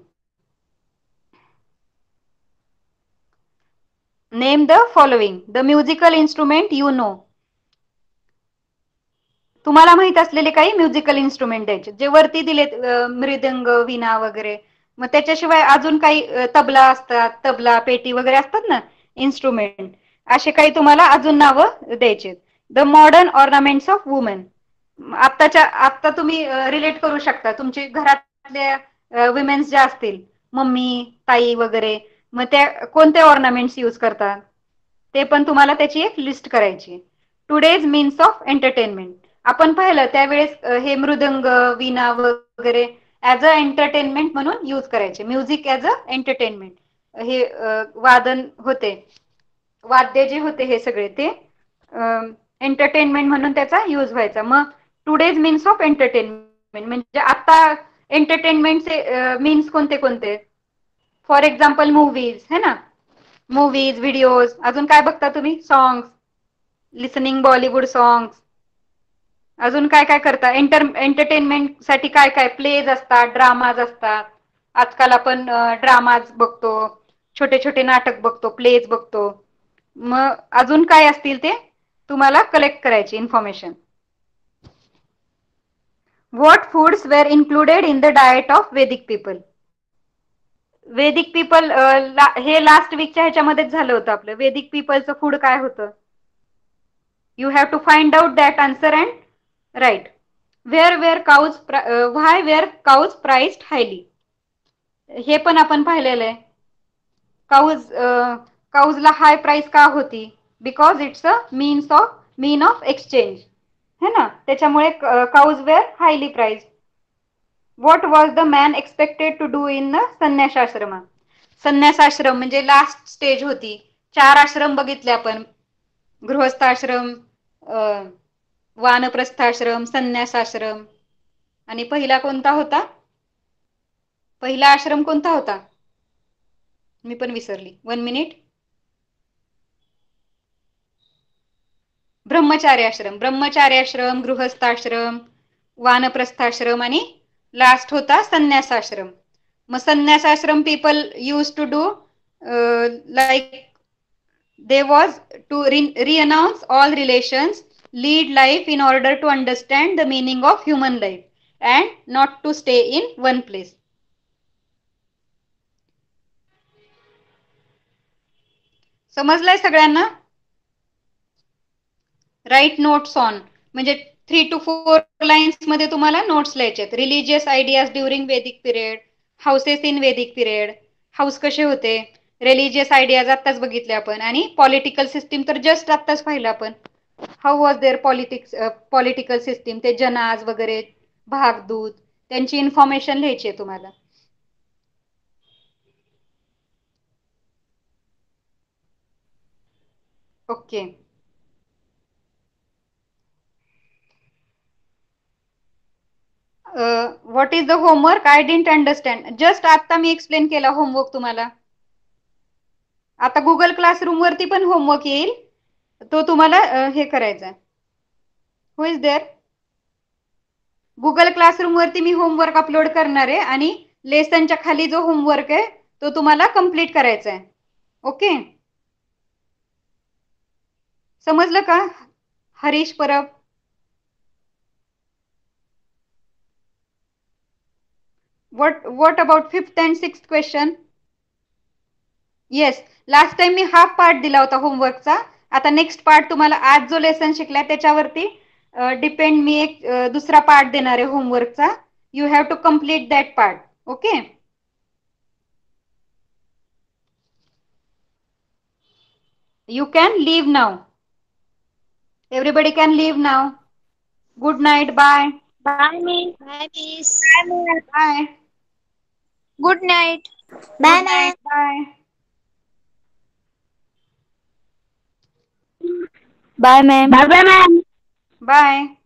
Name the following the musical instrument you know. तुम्हाला माहित असलेले काही म्युझिकल इन्स्ट्रुमेंट द्यायचे, जे वरती दिलेत मृदंग, विणा वगैरे. मग त्याच्याशिवाय अजून काही तबला असतात, तबला, पेटी वगैरे असतात ना इन्स्ट्रुमेंट, असे काही तुम्हाला अजून नावं द्यायचे. The modern ornaments of women. आता तुम्ही रिलेट करू शकता तुमची घरातल्या विमेन्स ज्या असतील, मम्मी, ताई वगैरे, मग त्या कोणते ऑर्नामेंट्स यूज करतात ते पण तुम्हाला त्याची एक लिस्ट करायची. टुडेज मीन्स ऑफ एंटरटेनमेंट, आपण पाहिलं त्यावेळेस हे मृदंग, वीणा वगैरे ऍज अ एंटरटेनमेंट म्हणून यूज करायचे. म्युझिक ऍज अ एंटरटेनमेंट, हे वादन होते, वाद्य जे होते हे सगळे ते एंटरटेनमेंट म्हणून त्याचा यूज व्हायचा. मग टुडेज मीन्स ऑफ एंटरटेनमेंट म्हणजे आता एंटरटेनमेंटचे मीन्स कोणते कोणते? फॉर एक्झाम्पल मूवीज, है ना? मूवीज, व्हिडिओज, अजून काय बघता तुम्ही? Songs, listening Bollywood songs. अजून काय काय करता एंटरटेनमेंट साठी? काय काय प्लेज असतात, ड्रामाज असतात. आजकाल आपण ड्रामाज बघतो, छोटे छोटे नाटक बघतो, प्लेज बघतो. मग अजून काय असतील ते तुम्हाला कलेक्ट करायची information. What foods were included in the diet of Vedic people? Vedic people हे लास्ट वीकच्या ह्याच्यामध्येच झालं होतं आपलं. वेदिक पीपलचं फूड काय होतं? You have to find out that answer and write. Why were cows prized highly? हे पण आपण पाहिलेलं आहे. काउजला हाय प्राइस का होती? Because it's a mean of exchange, है ना? त्याच्यामुळे cows were highly price. What was the man expected to do in the sanyasashram? संन्यासाश्रम म्हणजे लास्ट स्टेज होती. 4 आश्रम बघितले आपण. गृहस्थाश्रम, वानप्रस्थाश्रम, संन्यासाश्रम. आणि पहिला कोणता होता? पहिला आश्रम कोणता होता? मी पण विसरली. 1 मिनिट. ब्रह्मचार्याश्रम, गृहस्थाश्रम, वानप्रस्थाश्रम आणि लास्ट होता संन्यासाश्रम. मग संन्यासाश्रम people use to do like they was to renounce all relations, lead life in order to understand the meaning of human life and not to stay in one place. समजलंय सगळ्यांना? Write notes on, म्हणजे 3 to 4 lines मध्ये तुम्हाला notes लिहायचे आहेत. Religious ideas during Vedic period, houses in Vedic period, house कसे होते, religious ideas आत्ताच बघितले आपण, आणि पॉलिटिकल सिस्टीम तर जस्ट आत्ताच पाहिलं आपण. How was their political system, ते जनाज वगैरे, भागदूत, त्यांची इन्फॉर्मेशन लिहायची आहे तुम्हाला. Okay. What is the homework? I didn't understand. Just आता मी एक्सप्लेन केला होमवर्क तुम्हाला. आता गुगल क्लासरूम वरती पण होमवर्क येईल, तो तुम्हाला हे करायचा. हु इज देअर? गुगल क्लासरूम वरती मी होमवर्क अपलोड करणार आहे आणि लेसनच्या खाली जो होमवर्क आहे तो तुम्हाला कंप्लीट करायचा आहे. ओके, समजलं का? Harish Parab, what about 5th and 6th question? Yes, last time me half part दिला होता होमवर्कचा. आता नेक्स्ट पार्ट तुम्हाला आज जो लेसन शिकलाय त्याच्यावरती डिपेंड मी एक दुसरा पार्ट देणार आहे होमवर्कचा. You have to complete that part. Okay, you can leave now. Everybody can leave now. Good night. Bye. Bye, Miss. Bye, Miss. Bye. Good night. Good night. Bye. Bye, ma'am. Bye, ma'am. Bye.